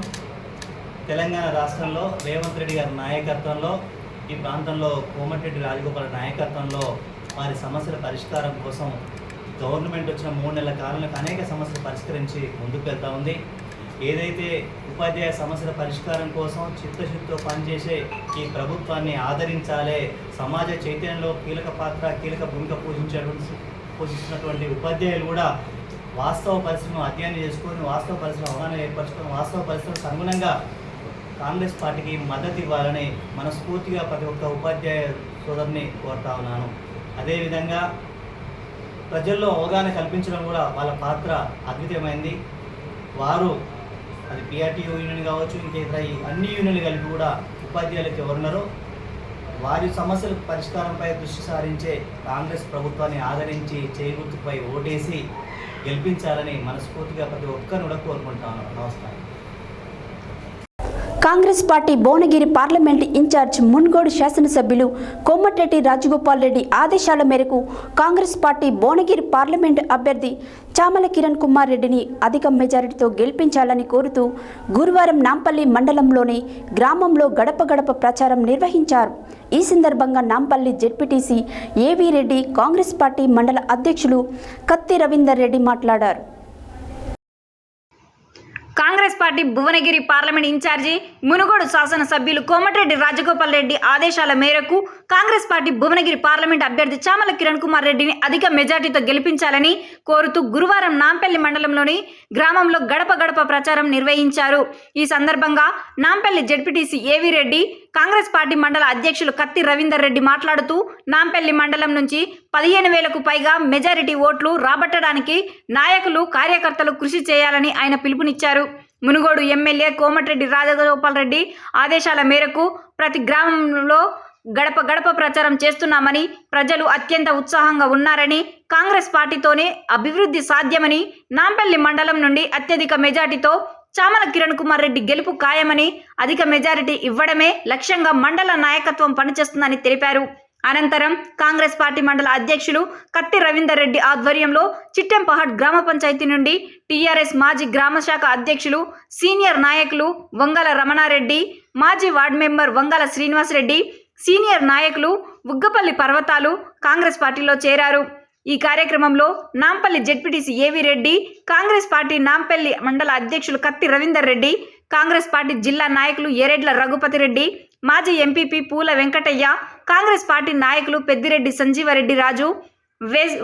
తెలంగాణ రాష్ట్రంలో రేవంత్ రెడ్డి గారి నాయకత్వంలో, ఈ ప్రాంతంలో కోమటిరెడ్డి రాజగోపాల్ నాయకత్వంలో వారి సమస్యల పరిష్కారం కోసం గవర్నమెంట్ వచ్చిన 3 నెలల కాలంలో అనేక సమస్యలు పరిష్కరించి ముందుకు వెళ్తూ ఉంది. ఏదైతే ఉపాధ్యాయ సమస్యల పరిష్కారం కోసం చిత్తశుద్ధితో పనిచేసే ఈ ప్రభుత్వాన్ని ఆదరించాలి, సమాజ చైతన్యంలో కీలక భూమిక పోషిస్తున్నటువంటి ఉపాధ్యాయులు కూడా వాస్తవ పరిస్థితులను అధ్యయనం చేసుకొని, వాస్తవ పరిస్థితులను అవగాహన ఏర్పరచుకొని, వాస్తవ పరిస్థితులకు అనుగుణంగా కాంగ్రెస్ పార్టీకి మద్దతు ఇవ్వాలని మనస్ఫూర్తిగా ప్రతి ఒక్క ఉపాధ్యాయ సోదరుని కోరుతా ఉన్నాను. అదేవిధంగా ప్రజల్లో అవగాహన కల్పించడం కూడా వాళ్ళ పాత్ర అద్వితీయమైంది. వారు అది పీఆర్టీయూ యూనియన్ కావచ్చు, ఇంకేతర అన్ని యూనియన్లు కలిపి కూడా ఉపాధ్యాయులకు ఎవరున్నారో వారి సమస్యల పరిష్కారంపై దృష్టి సారించే కాంగ్రెస్ ప్రభుత్వాన్ని ఆదరించి చేగుర్తుపై ఓటేసి గెలిపించాలని మనస్ఫూర్తిగా ప్రతి ఒక్కరిని కూడా కోరుకుంటాను. నమస్కారం. Congress party Bhuvanagiri parliament in charge Munugode శాసనసభ్యులు కోమటిరెడ్డి రాజగోపాల్ రెడ్డి ఆదేశాల మేరకు కాంగ్రెస్ పార్టీ భువనగిరి పార్లమెంట్ అభ్యర్థి చామల కిరణ్ కుమార్ రెడ్డిని అధిక మెజారిటీతో గెలిపించాలని కోరుతూ గురువారం నాంపల్లి మండలంలోని గ్రామంలో గడప గడప ప్రచారం నిర్వహించారు. ఈ సందర్భంగా నాంపల్లి జెడ్పీటీసీ ఏవీ రెడ్డి, కాంగ్రెస్ పార్టీ మండల అధ్యక్షులు కత్తి రవీందర్ రెడ్డి మాట్లాడారు. Congress party Bhuvanagiri parliament in charge Munugode శాసనసభ్యులు కోమటిరెడ్డి రాజగోపాల్ రెడ్డి ఆదేశాల మేరకు కాంగ్రెస్ పార్టీ భువనగిరి పార్లమెంట్ అభ్యర్థి చామల కిరణ్ కుమార్ రెడ్డిని అధిక మెజార్టీతో గెలిపించాలని కోరుతూ గురువారం నాంపల్లి మండలంలోని గ్రామంలో గడప గడప ప్రచారం నిర్వహించారు. ఈ సందర్భంగా నాంపల్లి జెడ్పీటీసీ ఏవీ రెడ్డి, కాంగ్రెస్ పార్టీ మండల అధ్యక్షులు కత్తి రవీందర్ రెడ్డి మాట్లాడుతూ నాంపల్లి మండలం నుంచి 15,000కు పైగా మెజారిటీ ఓట్లు రాబట్టడానికి నాయకులు, కార్యకర్తలు కృషి చేయాలని ఆయన పిలుపునిచ్చారు. మునుగోడు ఎమ్మెల్యే కోమటిరెడ్డి రాజగోపాల్ రెడ్డి ఆదేశాల మేరకు ప్రతి గ్రామంలో గడప గడప ప్రచారం చేస్తున్నామని, ప్రజలు అత్యంత ఉత్సాహంగా ఉన్నారని, కాంగ్రెస్ పార్టీతోనే అభివృద్ధి సాధ్యమని, నాంపల్లి మండలం నుండి అత్యధిక మెజార్టీతో చామల కిరణ్ కుమార్ రెడ్డి గెలుపు ఖాయమని, అధిక మెజారిటీ ఇవ్వడమే లక్ష్యంగా మండల నాయకత్వం పనిచేస్తుందని తెలిపారు. అనంతరం కాంగ్రెస్ పార్టీ మండల అధ్యక్షులు కత్తి రవీందర్ రెడ్డి ఆధ్వర్యంలో చిట్టెంపహాడ్ గ్రామ పంచాయతీ నుండి టీఆర్ఎస్ మాజీ గ్రామ శాఖ అధ్యక్షులు, సీనియర్ నాయకులు వంగల రమణారెడ్డి, మాజీ ward member Vangala Srinivasareddy, senior నాయకులు ఉగ్గపల్లి పర్వతాలు కాంగ్రెస్ పార్టీలో చేరారు. ఈ కార్యక్రమంలో నాంపల్లి జెడ్పీటీసీ ఏవీ రెడ్డి, కాంగ్రెస్ పార్టీ నాంపల్లి మండల అధ్యక్షులు కత్తి రవీందర్ రెడ్డి, కాంగ్రెస్ పార్టీ జిల్లా నాయకులు ఎరెడ్ల రఘుపతి రెడ్డి, మాజీ ఎంపీపీ పూల వెంకటయ్య, కాంగ్రెస్ పార్టీ నాయకులు పెద్దిరెడ్డి సంజీవరెడ్డి రాజు,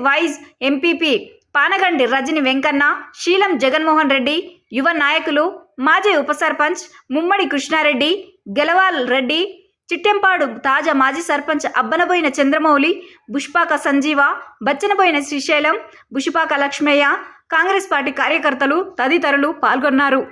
వైస్ ఎంపీపీ పానగండి రజని వెంకన్న, శీలం జగన్మోహన్ రెడ్డి, యువ నాయకులు మాజీ ఉప సర్పంచ్ ముమ్మడి కృష్ణారెడ్డి, గెలవాల్ రెడ్డి, చిట్టెంపాడు తాజా మాజీ సర్పంచ్ అబ్బనబోయిన చంద్రమౌళి, బుష్పాక సంజీవ, బచ్చనబోయిన శ్రీశైలం, బుషిపాక లక్ష్మయ్య, కాంగ్రెస్ పార్టీ కార్యకర్తలు తదితరులు పాల్గొన్నారు.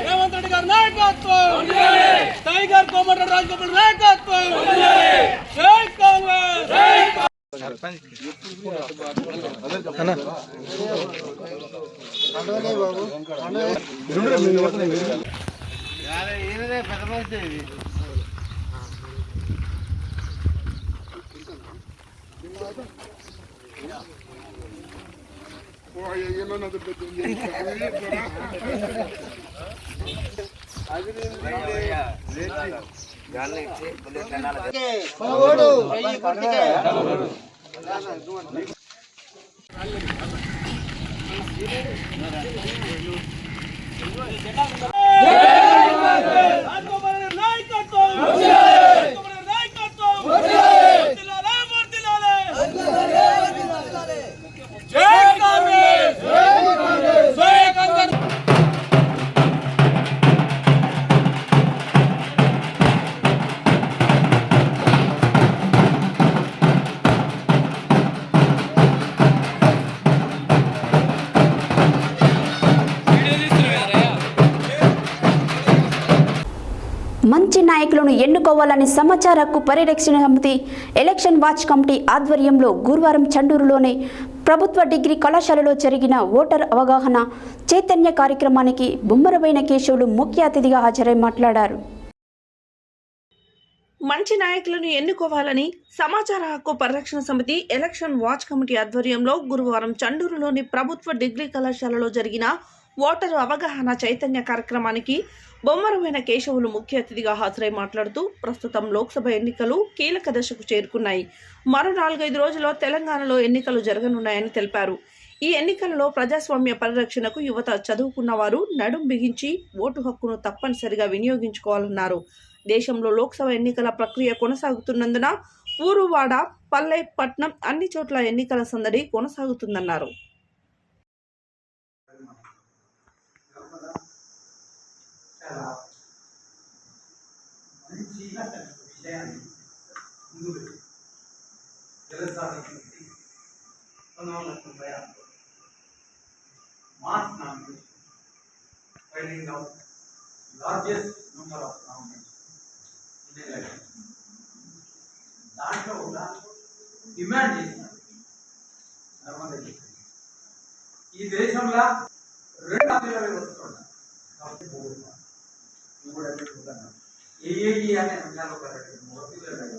రేవంత్ రెడ్డి గారి నాయకత్వం, టైగర్ కోమటిరెడ్డి రాజగోపాల్ నాయకత్వం, జై కాంగ్రెస్. మంచి నాయకులను ఎన్నుకోవాలని సమాచార హక్కు పరిరక్షణ సమితి ఎలక్షన్ వాచ్ కమిటీ ఆధ్వర్యంలో గురువారం చండూరులోని ప్రభుత్వ డిగ్రీ కళాశాలలో జరిగిన ఓటర్ అవగాహన చైతన్య కార్యక్రమానికి బొమ్మరబోయిన కేశవులు ముఖ్య అతిథిగా హాజరై మాట్లాడారు. మంచి నాయకులను ఎన్నుకోవాలని సమాచార హక్కు పరిరక్షణ సమితి ఎలక్షన్ వాచ్ కమిటీ ఆధ్వర్యంలో గురువారం చండూరులోని ప్రభుత్వ డిగ్రీ కళాశాలలో జరిగిన ఓటరు అవగాహన చైతన్య కార్యక్రమానికి బొమ్మరబోయిన కేశవులు ముఖ్య అతిథిగా హాజరై మాట్లాడుతూ ప్రస్తుతం లోక్సభ ఎన్నికలు కీలక దశకు చేరుకున్నాయి. మరో 4-5 రోజుల్లో తెలంగాణలో ఎన్నికలు జరగనున్నాయని తెలిపారు. ఈ ఎన్నికలలో ప్రజాస్వామ్య పరిరక్షణకు యువత చదువుకున్న వారు నడుం బిగించి ఓటు హక్కును తప్పనిసరిగా వినియోగించుకోవాలన్నారు. దేశంలో లోక్సభ ఎన్నికల ప్రక్రియ కొనసాగుతున్నందున ఊరువాడ, పల్లె, పట్నం అన్ని చోట్ల ఎన్నికల సందడి కొనసాగుతుందన్నారు. Filing of largest number of nominations in election. దాంట్లో కూడా డిమాండ్ చేసినారు ఈ దేశంలో 220 వస్తున్నారు కాబట్టి 3 ఏఏఈ అనే అంశాలు ఒక మోపిల్లలకు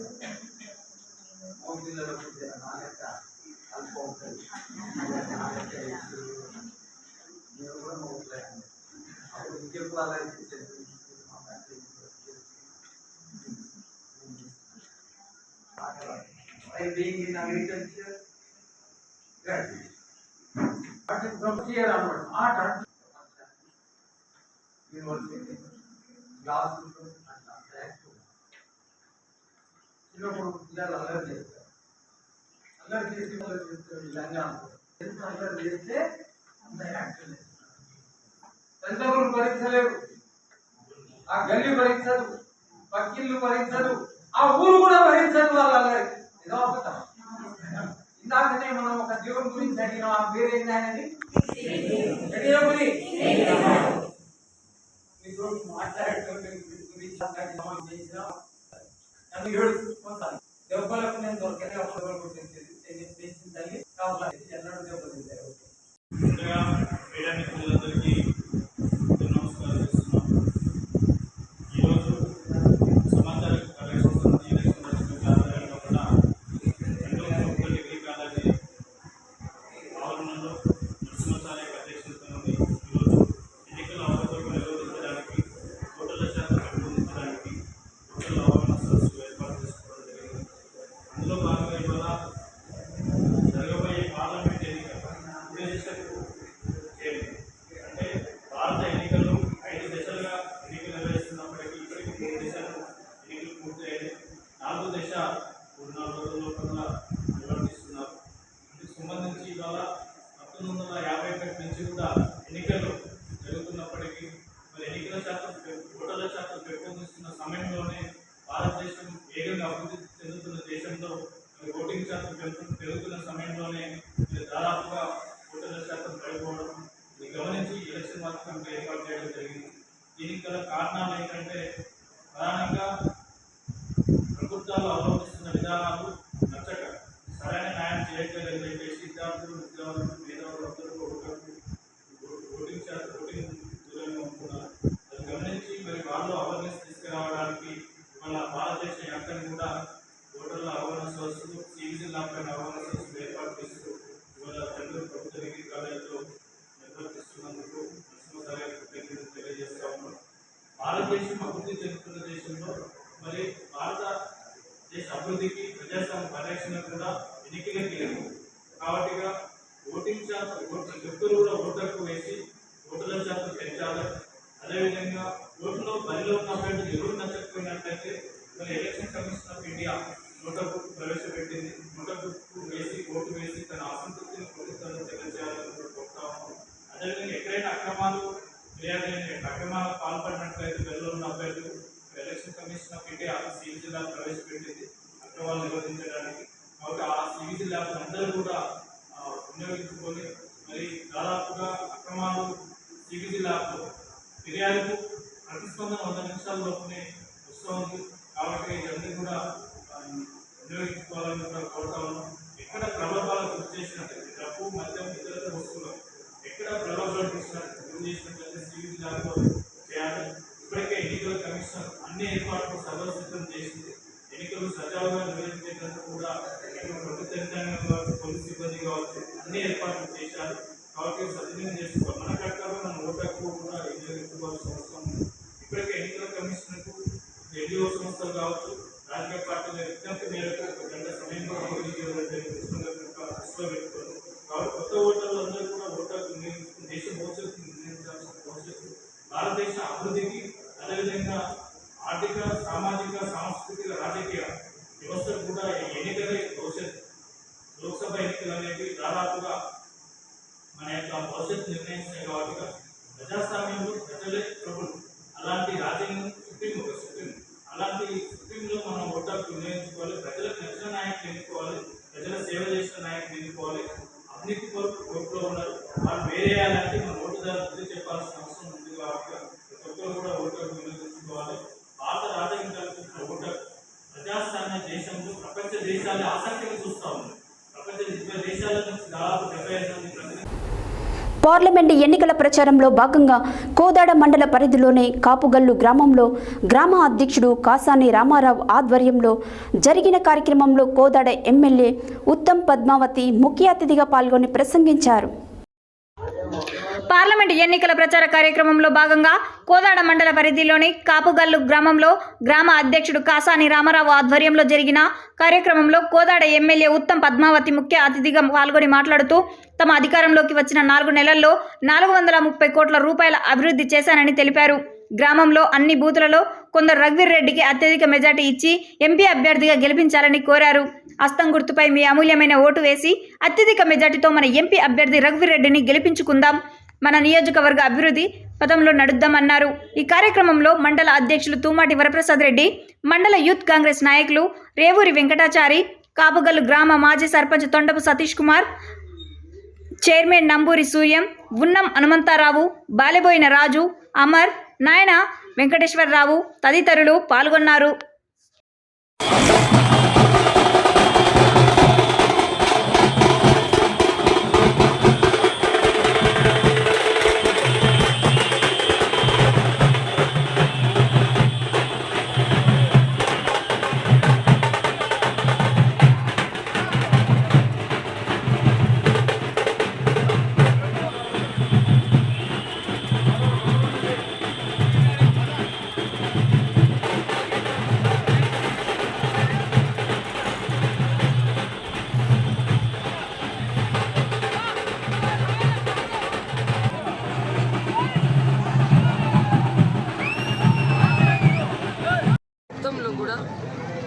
నాగరిక అల్ప ఉంటుంది మీరు కూడా మోపుతాయండి అప్పుడు ఇంకెప్పుడు అలా by being in agriculture, graduate. But in from here onward, art, university, classroom, and classroom. చిన్నప్పుడు పిల్లలు అల్లరి చేస్తారు. అల్లరి చేసి తెలంగాణ ఎంత అల్లరి చేస్తే అంత యాక్షన్ చేస్తారు. తల్లిదండ్రులు భరించలేరు, ఆ గల్లీ భరించదు, పక్కిళ్ళు భరించదు, ఆ ఊరు కూడా భరించదు వాళ్ళ అల్లరి. ఏదో అబద్ధం. ఇందాకనే మనం ఒక దేవుని గురించి అడిగిన ఆ పేరు ఏంటనేది దెబ్బలకు నేను దొరకనే ఒక పెంచిన తల్లి కావాలి ఎన్నడూ దెబ్బతింటారు. నమస్కారం చేస్తున్నాను. ఈరోజు సమాచార అందులో భాగంగా ఇవాళ జరగబోయే పార్లమెంట్ ఎన్నికలు అంటే భారత ఎన్నికలు 5 దశలుగా ఎన్నికలు నిర్వహిస్తున్నప్పటికీ ఇప్పటికీ 3 దశలు ఎన్నికలు పూర్తయ్యాయి. 4వ దశ 4 రోజుల లోపల నిర్వహిస్తున్నారు. ఇందుకు సంబంధించి ఇవాళ 1951 నుంచి కూడా ఎన్నికలు జరుగుతున్నప్పటికీ మరి ఎన్నికల శాతం ఓటర్ల శాతం పెంపొందిస్తున్న సమయంలోనే భారతదేశం వేగంగా అభివృద్ధి చెందుతున్న దేశంలో ఓటింగ్ శాతం పెరుగుతున్న సమయంలోనే దాదాపుగా ఓటర్ల శాతం పడిపోవడం ఇది గమనించి ఎలక్షన్ మాత్రం ఏర్పాటు చేయడం జరిగింది. దీనికి గల కారణాలు ఏంటంటే ప్రధానంగా ప్రభుత్వాలు అవలంబిస్తున్న విధానాలు నచ్చక సరైన న్యాయం చేయట్లేదని చెప్పేసి విద్యార్థులు విద్యార్థులు మేధావులు అందరూ ఓటింగ్ దూరంగా ఉంటున్నారు. అది గమనించి మరి వాళ్ళు అవేర్నెస్ తీసుకురావడానికి మన భారతదేశ వ్యాప్తంగా కూడా ఓటర్ల అవగాహన సదస్సులు సివిసి లాపైన అవగాహన సదస్సులు ఏర్పాటు చేస్తూ ఇవాళ బెంగళూరు ప్రభుత్వ డిగ్రీ కాలేజీలో నిర్వర్తిస్తున్నందుకు తెలియజేస్తా ఉన్నాం. భారతదేశం అభివృద్ధి చెందుతున్న దేశంలో మరి భారతదేశ అభివృద్ధికి ప్రజాస్వామ్య పరిరక్షణ కూడా ఎన్నికలే కీలకం. కాబట్టిగా ఓటింగ్ శాతం వ్యక్తులు కూడా ఓటర్కు వేసి ఓటర్ల శాతం పెంచాలి. అదేవిధంగా ఓటులో బరిలో ఉన్న అభ్యర్థులు ఎవరు నచ్చకపోయినట్లయితే మరి ఎలక్షన్ కమిషన్ ఆఫ్ ఇండియా నోటల్ బుక్ ప్రవేశపెట్టింది. నోటల్ బుక్ వేసి ఓటు వేసి తన అసంతృప్తిని ప్రభుత్వాన్ని తెలియజేయాలని కోరుతాము. అదేవిధంగా ఎక్కడైనా అక్రమాలకు పాల్పడినట్లయితే బరిలో ఉన్న అభ్యర్థులు election commission of India CVC lab ప్రవేశపెట్టింది అక్రమాలు నిర్వహించడానికి. కాబట్టి ఆ సివిసి ల్యాబ్ అందరూ కూడా వినియోగించుకొని మరి దాదాపుగా అక్రమాలు సివిసి ల్యాబ్లో ఫిర్యాదుకు ప్రతిస్పందన 100 నిమిషాల లోపునే వస్తుంది. కాబట్టి ఇవన్నీ కూడా వినియోగించుకోవాలని కూడా కోరుతా ఉన్నాం. ఎక్కడ ప్రలోభాలకు గురి చేసినట్లయితే డబ్బు మద్యం ఇతర వస్తువులు ఎక్కడ ప్రలోభాలు గురి చేసినట్లయితే సివిసి ల్యాబ్లో చేయాలి. ఇప్పటికే ఎన్నికల కమిషన్ అన్ని ఏర్పాట్లు సర్వసిద్ధం చేసింది. ఎన్నికలు సజావుగా నిర్వహించేందుకు కూడా ప్రభుత్వ యంత్రాంగం పోలీస్ సిబ్బంది కావచ్చు అన్ని ఏర్పాట్లు చేశారు. కాబట్టి సద్వినియోగం చేసుకోవాలి. మన కర్తవ్యం మన ఓటకు కూడా వినియోగించుకోవాల్సిన అవసరం ఉంది. ఇప్పటికే ఎన్నికల కమిషన్కు ఎన్జిఓ సంస్థలు కావచ్చు రాజకీయ పార్టీల విజ్ఞప్తి మేరకు 1 గంట సమయంలో దృష్టిలో పెట్టుకోవాలి. కాబట్టి కొత్త ఓటర్లు అందరూ కూడా ఓటర్కు వినియోగించుకుని దేశ భవిష్యత్తు నిర్ణయించాల్సిన భవిష్యత్తు భారతదేశ అభివృద్ధికి అదేవిధంగా ఆర్థిక సామాజిక సాంస్కృతిక రాజకీయ వ్యవస్థకు కూడా ఎన్నికలే భవిష్యత్తు. లోక్సభ ఎన్నికలు అనేవి దాదాపుగా మన యొక్క భవిష్యత్తు నిర్ణయిస్తాయి. కాబట్టి ప్రజాస్వామ్యంలో ప్రజలే ప్రభులు. అలాంటి రాజ్యాంగం సుప్రీం అలాంటి సుప్రీంలో మనం ఓటర్కు వినియోగించుకోవాలి. ప్రజలకు నచ్చిన నాయకులు ఎన్నుకోవాలి. ప్రజల సేవ చేసిన నాయకులు ఎన్నుకోవాలి. అవినీతి కోర్టులో ఉన్నారు వాళ్ళు వేరేయాలంటే మన ఓటుదారు బుద్ధి చెప్పాల్సిన అవసరం ఉంది. కాబట్టి వివిధ దేశాల నుంచి దాదాపు 75 మంది పార్లమెంటు ఎన్నికల ప్రచారంలో భాగంగా కోదాడ మండల పరిధిలోని కాపుగల్లు గ్రామంలో గ్రామ అధ్యక్షుడు కాసాని రామారావు ఆధ్వర్యంలో జరిగిన కార్యక్రమంలో కోదాడ ఎమ్మెల్యే ఉత్తమ్ పద్మావతి ముఖ్య అతిథిగా పాల్గొని ప్రసంగించారు. పార్లమెంట్ ఎన్నికల ప్రచార కార్యక్రమంలో భాగంగా కోదాడ మండల పరిధిలోని కాపుగల్లు గ్రామంలో గ్రామ అధ్యక్షుడు కాసాని రామారావు ఆధ్వర్యంలో జరిగిన కార్యక్రమంలో కోదాడ ఎమ్మెల్యే ఉత్తమ్ పద్మావతి ముఖ్య అతిథిగా పాల్గొని మాట్లాడుతూ తమ అధికారంలోకి వచ్చిన 4 నెలల్లో 430 కోట్ల రూపాయల అభివృద్ధి చేశానని తెలిపారు. గ్రామంలో అన్ని బూతులలో కొందరు రఘువీర్ రెడ్డికి అత్యధిక మెజార్టీ ఇచ్చి ఎంపీ అభ్యర్థిగా గెలిపించాలని కోరారు. హస్తం గుర్తుపై మీ అమూల్యమైన ఓటు వేసి అత్యధిక మెజార్టీతో మన ఎంపీ అభ్యర్థి రఘువీర్ రెడ్డిని గెలిపించుకుందాం, మన నియోజకవర్గ అభివృద్ధి పదంలో నడుద్దామన్నారు. ఈ కార్యక్రమంలో మండల అధ్యక్షులు తూమాటి వరప్రసాద్ రెడ్డి, మండల యూత్ కాంగ్రెస్ నాయకులు రేవూరి వెంకటాచారి, కాపుగల్లు గ్రామ మాజీ సర్పంచ్ తొండపు సతీష్ కుమార్, చైర్మన్ నంబూరి సూర్యం, ఉన్నం హనుమంతారావు, బాలెబోయిన రాజు, అమర్, నాయన వెంకటేశ్వరరావు తదితరులు పాల్గొన్నారు.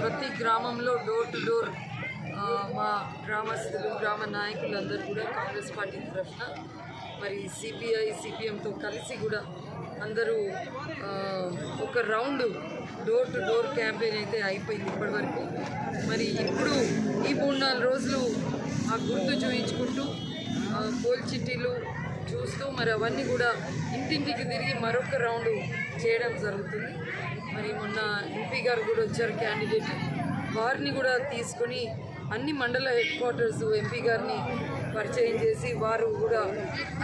ప్రతి గ్రామంలో డోర్ టు డోర్ మా గ్రామస్తులు గ్రామ నాయకులందరూ కూడా కాంగ్రెస్ పార్టీ తరఫున మరి సిపిఐ సిపిఎంతో కలిసి కూడా అందరూ ఒక round door to door campaign అయితే అయిపోయింది ఇప్పటివరకు. మరి ఇప్పుడు ఈ 3-4 రోజులు ఆ గుర్తు చూయించుకుంటూ పోల్ చిట్టీలు చూస్తూ మరి అవన్నీ కూడా ఇంటింటికి తిరిగి మరొక రౌండ్ చేయడం జరుగుతుంది. మరి మొన్న ఎంపీ గారు కూడా వచ్చారు క్యాండిడేట్, వారిని కూడా తీసుకొని అన్ని మండల హెడ్ క్వార్టర్స్ ఎంపీ గారిని పరిచయం చేసి వారు కూడా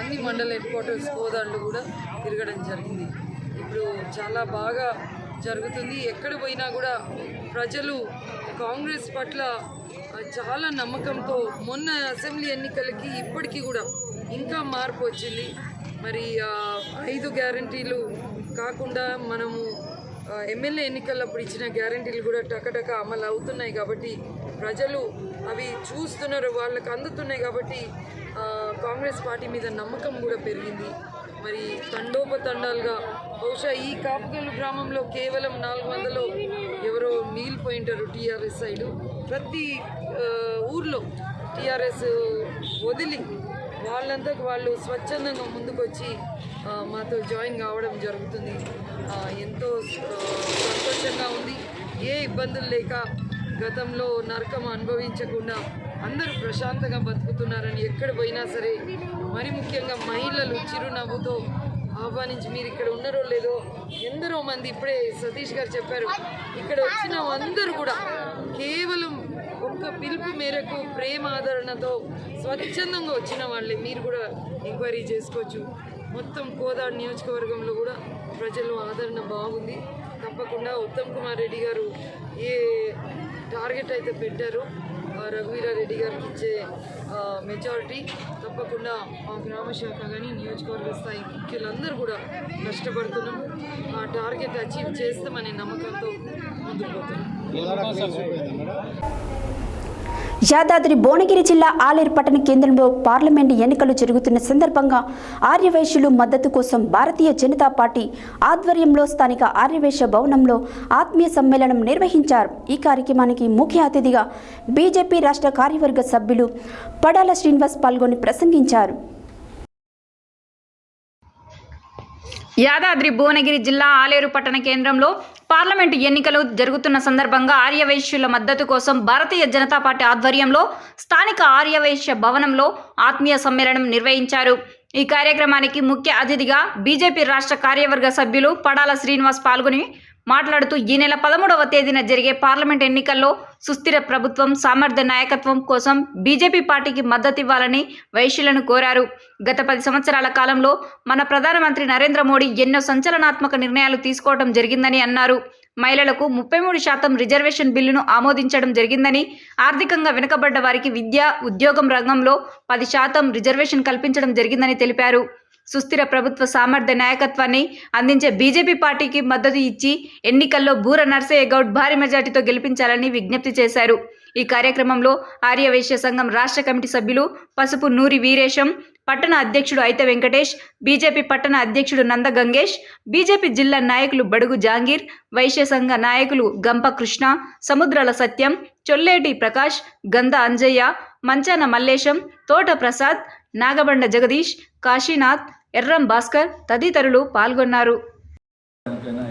అన్ని మండల హెడ్ క్వార్టర్స్ కోదాళ్ళు కూడా తిరగడం జరిగింది. ఇప్పుడు చాలా బాగా జరుగుతుంది. ఎక్కడ పోయినా కూడా ప్రజలు కాంగ్రెస్ పట్ల చాలా నమ్మకంతో మొన్న అసెంబ్లీ ఎన్నికలకి ఇప్పటికీ కూడా ఇంకా మార్పు వచ్చింది. మరి 5 గ్యారంటీలు కాకుండా మనము ఎమ్మెల్యే ఎన్నికలప్పుడు ఇచ్చిన గ్యారంటీలు కూడా టకటక అమలు అవుతున్నాయి కాబట్టి ప్రజలు అవి చూస్తున్నారు, వాళ్ళకు అందుతున్నాయి కాబట్టి కాంగ్రెస్ పార్టీ మీద నమ్మకం కూడా పెరిగింది. మరి తండోపతండాలుగా బహుశా ఈ కాపుగల్లు గ్రామంలో కేవలం 400 ఎవరో మిగిలిపోయింటారు టీఆర్ఎస్ సైడు. ప్రతి ఊర్లో టీఆర్ఎస్ వదిలి వాళ్ళంతా వాళ్ళు స్వచ్ఛందంగా ముందుకొచ్చి మాతో జాయిన్ కావడం జరుగుతుంది. ఎంతో సంతోషంగా ఉంది. ఏ ఇబ్బందులు లేక గతంలో నరకం అనుభవించకుండా అందరూ ప్రశాంతంగా బతుకుతున్నారని ఎక్కడ పోయినా సరే, మరి ముఖ్యంగా మహిళలు చిరునవ్వుతో ఆహ్వానించి మీరు ఇక్కడ ఉన్నారో లేదో ఎందరో మంది ఇప్పుడే సతీష్ గారు చెప్పారు, ఇక్కడ వచ్చిన అందరూ కూడా కేవలం ఒక్క పిలుపు మేరకు ప్రేమ ఆదరణతో స్వచ్ఛందంగా వచ్చిన వాళ్ళే. మీరు కూడా ఎంక్వైరీ చేసుకోవచ్చు. మొత్తం కోదాడ్ నియోజకవర్గంలో కూడా ప్రజలు ఆదరణ బాగుంది. తప్పకుండా ఉత్తమ్ కుమార్ రెడ్డి గారు ఏ టార్గెట్ అయితే పెట్టారో రఘువీరారెడ్డి గారికి ఇచ్చే మెజారిటీ తప్పకుండా ఆ గ్రామ శాఖ కానీ నియోజకవర్గ స్థాయి ముఖ్యులందరూ కూడా కష్టపడుతున్నాం. ఆ టార్గెట్ అచీవ్ చేస్తామనే నమ్మకంతో ముందుకు పోతున్నాం. యాదాద్రి భువనగిరి జిల్లా ఆలేరు పట్టణ కేంద్రంలో పార్లమెంటు ఎన్నికలు జరుగుతున్న సందర్భంగా ఆర్యవైశ్యులు మద్దతు కోసం భారతీయ జనతా పార్టీ ఆధ్వర్యంలో స్థానిక ఆర్యవైశ్య భవనంలో ఆత్మీయ సమ్మేళనం నిర్వహించారు. ఈ కార్యక్రమానికి ముఖ్య అతిథిగా బీజేపీ రాష్ట్ర కార్యవర్గ సభ్యులు పడాల శ్రీనివాస్ పాల్గొని ప్రసంగించారు. యాదాద్రి భువనగిరి జిల్లా ఆలేరు పట్టణ కేంద్రంలో పార్లమెంటు ఎన్నికలు జరుగుతున్న సందర్భంగా ఆర్యవైశ్యుల మద్దతు కోసం భారతీయ జనతా పార్టీ ఆధ్వర్యంలో స్థానిక ఆర్యవైశ్య భవనంలో ఆత్మీయ సమ్మేళనం నిర్వహించారు. ఈ కార్యక్రమానికి ముఖ్య అతిథిగా బీజేపీ రాష్ట్ర కార్యవర్గ సభ్యులు పడాల శ్రీనివాస్ పాల్గొని మాట్లాడుతూ ఈ నెల 13వ తేదీన జరిగే పార్లమెంట్ ఎన్నికల్లో సుస్థిర ప్రభుత్వం, సామర్థ్య నాయకత్వం కోసం బీజేపీ పార్టీకి మద్దతివ్వాలని వైశ్యులను కోరారు. గత 10 సంవత్సరాల కాలంలో మన ప్రధానమంత్రి నరేంద్ర మోడీ ఎన్నో సంచలనాత్మక నిర్ణయాలు తీసుకోవడం జరిగిందని అన్నారు. మహిళలకు 33% రిజర్వేషన్ బిల్లును ఆమోదించడం జరిగిందని, ఆర్థికంగా వెనుకబడ్డ వారికి విద్య, ఉద్యోగం రంగంలో 10% రిజర్వేషన్ కల్పించడం జరిగిందని తెలిపారు. సుస్థిర ప్రభుత్వ సామర్థ్య నాయకత్వాన్ని అందించే బీజేపీ పార్టీకి మద్దతు ఇచ్చి ఎన్నికల్లో బూర నర్సయ్య గౌడ్ భారీ మెజార్టీతో గెలిపించాలని విజ్ఞప్తి చేశారు. ఈ కార్యక్రమంలో ఆర్యవైశ్య సంఘం రాష్ట్ర కమిటీ సభ్యులు పసుపు నూరి వీరేశం, పట్టణ అధ్యక్షుడు అయితే వెంకటేష్, బీజేపీ పట్టణ అధ్యక్షుడు నంద గంగేష్, బీజేపీ జిల్లా నాయకులు బడుగు జాంగీర్, వైశ్య సంఘ నాయకులు గంప కృష్ణ, సముద్రాల సత్యం, చొల్లేటి ప్రకాష్, గంధ అంజయ్య, మంచాన మల్లేశం, తోట ప్రసాద్, నాగబండ జగదీష్, కాశీనాథ్, ఎర్రం భాస్కర్ తదితరులు పాల్గొన్నారు.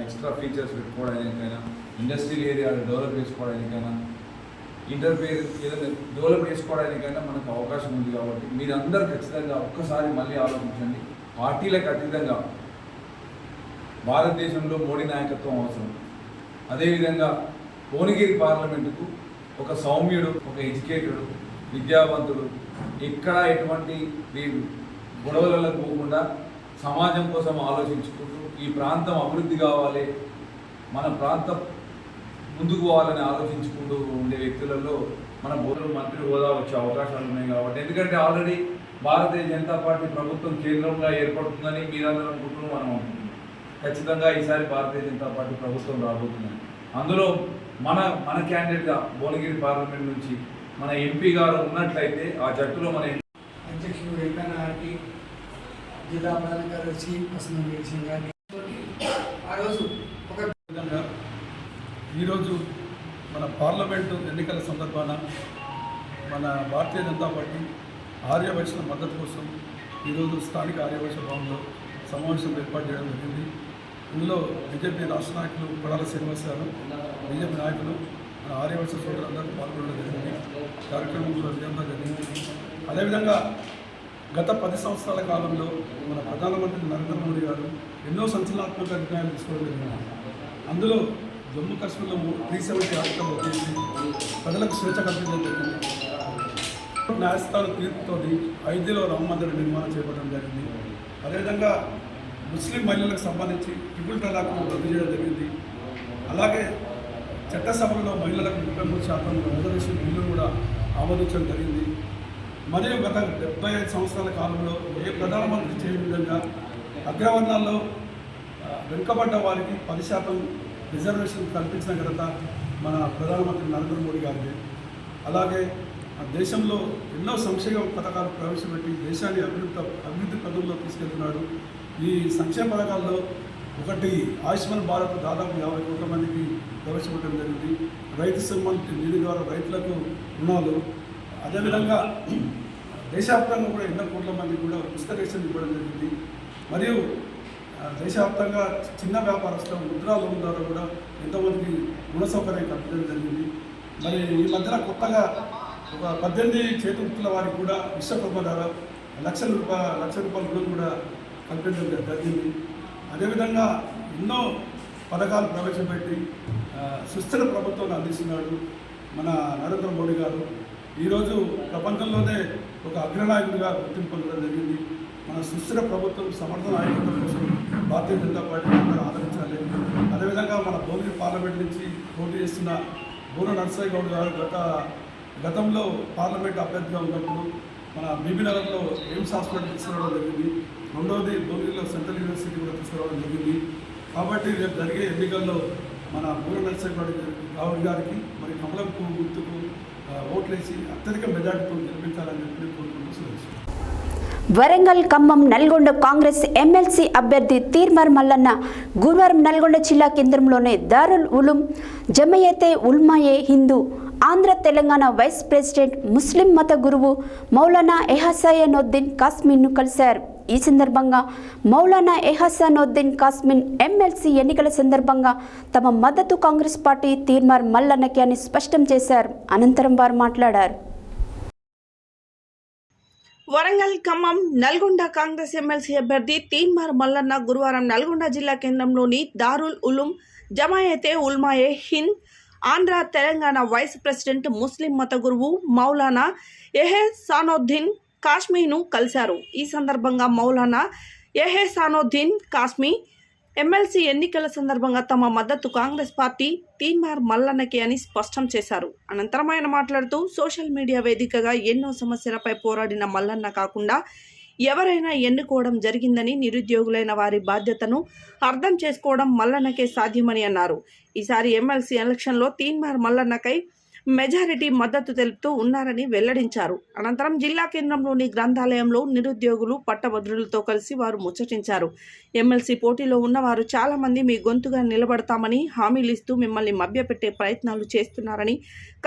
ఎక్స్ట్రా ఫీచర్స్ పెట్టుకోవడానికైనా, ఇండస్ట్రియల్ ఏరియా డెవలప్ చేసుకోవడానికైనా, ఇంటర్ఫేర్ ఏదైనా డెవలప్ చేసుకోవడానికైనా మనకు అవకాశం ఉంది. కాబట్టి మీరందరూ ఖచ్చితంగా ఒక్కసారి మళ్ళీ ఆలోచించండి. పార్టీలకు అతీతంగా భారతదేశంలో మోడీ నాయకత్వం అవసరం. అదేవిధంగా భువనగిరి పార్లమెంటుకు ఒక సౌమ్యుడు, ఒక ఎడ్యుకేటెడ్, విద్యావంతుడు, ఎక్కడ ఎటువంటి గొడవలకు పోకుండా సమాజం కోసం ఆలోచించుకుంటూ ఈ ప్రాంతం అభివృద్ధి కావాలి, మన ప్రాంతం ముందుకు పోవాలని ఆలోచించుకుంటూ ఉండే వ్యక్తులలో మన మంత్రి హోదా వచ్చే అవకాశాలు ఉన్నాయి. కాబట్టి ఎందుకంటే ఆల్రెడీ భారతీయ జనతా పార్టీ ప్రభుత్వం కేంద్రంగా ఏర్పడుతుందని మీరందరూ అనుకుంటున్నాం. మనం ఖచ్చితంగా ఈసారి భారతీయ జనతా పార్టీ ప్రభుత్వం రాబోతుంది. అందులో మన క్యాండిడేట్గా భువనగిరి పార్లమెంట్ నుంచి మన ఎంపీ గారు ఉన్నట్లయితే ఆ జట్టులో మన అధ్యక్షుడు వెంకన్న గారికి, జిల్లా ప్రధాన కార్యదర్శి పసుపు వీరేశం గారికి ఆ రోజు ఒక విధంగా ఈరోజు మన పార్లమెంటు ఎన్నికల సందర్భాన మన భారతీయ జనతా పార్టీ ఆర్యవైశ్యుల మద్దతు కోసం ఈరోజు స్థానిక ఆర్యవైశ్య భవన్లో సమావేశం ఏర్పాటు చేయడం జరిగింది. ఇందులో బీజేపీ రాష్ట్ర నాయకులు కొడాల శ్రీనివాస్ గారు, బీజేపీ నాయకులు, మన ఆర్యవైశ్య సోదరులందరూ పాల్గొనడం జరిగింది. కార్యక్రమంలో విజయంగా జరిగింది. అదేవిధంగా గత 10 సంవత్సరాల కాలంలో మన ప్రధానమంత్రి నరేంద్ర మోడీ గారు ఎన్నో సంచలనాత్మక నిర్ణయాలు తీసుకోవడం జరిగింది. అందులో జమ్మూ కాశ్మీర్లో 370 ఆర్టికల్ చేసి ప్రజలకు స్వేచ్ఛ కల్పించడం జరిగింది. న్యాయస్థానం తీర్పుతో అయోధ్యలో రామ మందిర నిర్మాణం చేపట్టడం జరిగింది. అదేవిధంగా ముస్లిం మహిళలకు సంబంధించి ట్రిపుల్ తలాక్ను రద్దు చేయడం జరిగింది. అలాగే చట్టసభలో మహిళలకు 33% రిజర్వేషన్ బిల్లు కూడా ఆమోదించడం జరిగింది. మరియు గత 75 సంవత్సరాల కాలంలో ఏ ప్రధానమంత్రి చేయని విధంగా అగ్రవర్ణాల్లో వెనుకబడ్డ వారికి 10% రిజర్వేషన్ కల్పించిన ఘనత మన ప్రధానమంత్రి నరేంద్ర మోడీ గారిది. అలాగే దేశంలో ఎన్నో సంక్షేమ పథకాలు ప్రవేశపెట్టి దేశాన్ని అభివృద్ధి పదంలో తీసుకెళ్తున్నాడు. ఈ సంక్షేమ పథకాల్లో ఒకటి ఆయుష్మాన్ భారత్ దాదాపు 50 కోట్ల మందికి ప్రవేశపెట్టడం జరిగింది. రైతు సమ్మాన్ నిధి ద్వారా రైతులకు రుణాలు, అదేవిధంగా దేశవ్యాప్తంగా కూడా ఎన్నో కోట్ల మందికి కూడా ఉచిత రేషన్ ఇవ్వడం జరిగింది. మరియు దేశవ్యాప్తంగా చిన్న వ్యాపారస్తుల ముద్రా లోన్ ద్వారా కూడా ఎంతోమందికి రుణ సౌకర్యం కల్పించడం జరిగింది. మరి ఈ మధ్యన కొత్తగా ఒక 18 చేతివృత్తుల వారికి కూడా విశ్వకర్మ ద్వారా లక్ష రూపాయల రుణం కూడా కల్పించడం జరిగింది. అదేవిధంగా ఎన్నో పథకాలు ప్రవేశపెట్టి సుస్థిర ప్రభుత్వాన్ని అందిస్తున్నాడు మన నరేంద్ర మోడీ గారు. ఈరోజు ప్రపంచంలోనే ఒక అగ్రనాయకుడిగా గుర్తింపు పొందడం జరిగింది. మన సుస్థిర ప్రభుత్వం, సమర్థ నాయకత్వం కోసం భారతీయ జనతా పార్టీ అందరూ ఆదరించాలి. అదేవిధంగా మన భువనగిరి పార్లమెంట్ నుంచి పోటీ చేస్తున్న బూర నర్సయ్య గౌడ్ గారు గతంలో పార్లమెంట్ అభ్యర్థిగా ఉన్నప్పుడు మన బీబీనగర్లో ఎయిమ్స్ హాస్పిటల్ తీసుకురావడం జరిగింది. రెండవది భువనగిరిలో సెంట్రల్ యూనివర్సిటీ కూడా తీసుకురావడం జరిగింది. కాబట్టి రేపు జరిగే ఎన్నికల్లో మన బూర నర్సయ్య గౌడ్ గారికి మరి కమలం పువ్వు గుర్తుకు ఓట్లేసి అత్యధిక మెజార్టీతో గెలిపించాలని చెప్పి కోరుకుంటూ సురేష్. వరంగల్, ఖమ్మం, నల్గొండ కాంగ్రెస్ ఎమ్మెల్సీ అభ్యర్థి తీర్మార్ మల్లన్న గురువారం నల్గొండ జిల్లా కేంద్రంలోని దారుల్ ఉలూం జమయతే ఉల్మాయే హిందూ ఆంధ్ర తెలంగాణ వైస్ ప్రెసిడెంట్, ముస్లిం మత గురువు మౌలానా ఎహసానుద్దీన్ కాస్మిన్ను కలిశారు. ఈ సందర్భంగా మౌలానా ఎహసానుద్దీన్ కాస్మిన్ ఎమ్మెల్సీ ఎన్నికల సందర్భంగా తమ మద్దతు కాంగ్రెస్ పార్టీ తీర్మార్ మల్లన్నకి అని స్పష్టం చేశారు. అనంతరం వారు మాట్లాడారు. వరంగల్, ఖమ్మం, నల్గొండ కాంగ్రెస్ ఎమ్మెల్సీ అభ్యర్థి తీన్మార్ మల్లన్న గురువారం నల్గొండ జిల్లా కేంద్రంలోని దారుల్ ఉలూం జమాయతే ఉల్మాయే హింద్ ఆంధ్ర తెలంగాణ వైస్ ప్రెసిడెంట్ ముస్లిం మత గురువు మౌలానా ఎహెసానుద్దీన్ కాస్మీను కలిశారు. ఈ సందర్భంగా మౌలానా ఎహెసానుద్దీన్ కాస్మీ ఎమ్మెల్సీ ఎన్నికల సందర్భంగా తమ మద్దతు కాంగ్రెస్ పార్టీ తీన్మార్ మల్లన్నకి అని స్పష్టం చేశారు. అనంతరం ఆయన మాట్లాడుతూ సోషల్ మీడియా వేదికగా ఎన్నో సమస్యలపై పోరాడిన మల్లన్న కాకుండా ఎవరైనా ఎన్నుకోవడం జరిగిందని, నిరుద్యోగులైన వారి బాధ్యతను అర్థం చేసుకోవడం మల్లన్నకే సాధ్యమని అన్నారు. ఈసారి ఎమ్మెల్సీ ఎలక్షన్లో తీన్మార్ మల్లన్నకై మెజారిటీ మద్దతు తెలుపుతూ ఉన్నారని వెల్లడించారు. అనంతరం జిల్లా కేంద్రంలోని గ్రంథాలయంలో నిరుద్యోగులు పట్టభద్రులతో కలిసి వారు ముచ్చటించారు. ఎమ్మెల్సీ పోటీలో ఉన్నవారు చాలా మంది మీ గొంతుగా నిలబడతామని హామీలు ఇస్తూ మిమ్మల్ని మభ్యపెట్టే ప్రయత్నాలు చేస్తున్నారని,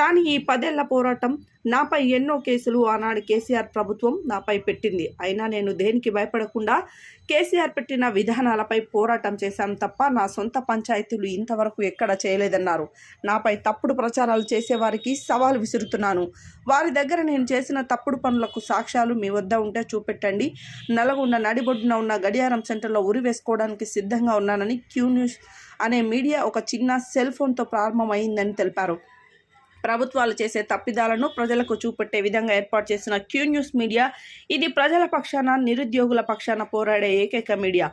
కానీ ఈ 10 ఏళ్ల పోరాటం నాపై ఎన్నో కేసులు ఆనాడు కేసీఆర్ ప్రభుత్వం నాపై పెట్టింది. అయినా నేను దేనికి భయపడకుండా కేసీఆర్ పెట్టిన విధానాలపై పోరాటం చేశాను తప్ప నా సొంత పంచాయతీలు ఇంతవరకు ఎక్కడ చేయలేదన్నారు. నాపై తప్పుడు ప్రచారాలు చేసేవారికి సవాల్ విసురుతున్నాను. వారి దగ్గర నేను చేసిన తప్పుడు పనులకు సాక్ష్యాలు మీ వద్ద ఉంటే చూపెట్టండి. నల్గొండ నడిబొడ్డున ఉన్న గడియారం సెంటర్లో ఉరి వేసుకోవడానికి సిద్ధంగా ఉన్నానని క్యూ న్యూస్ అనే మీడియా ఒక చిన్న సెల్ ఫోన్తో ప్రారంభమైందని తెలిపారు. ప్రభుత్వాలు చేసే తప్పిదాలను ప్రజలకు చూపెట్టే విధంగా ఏర్పాటు చేసిన క్యూ న్యూస్ మీడియా ఇది ప్రజల పక్షాన, నిరుద్యోగుల పక్షాన పోరాడే ఏకైక మీడియా.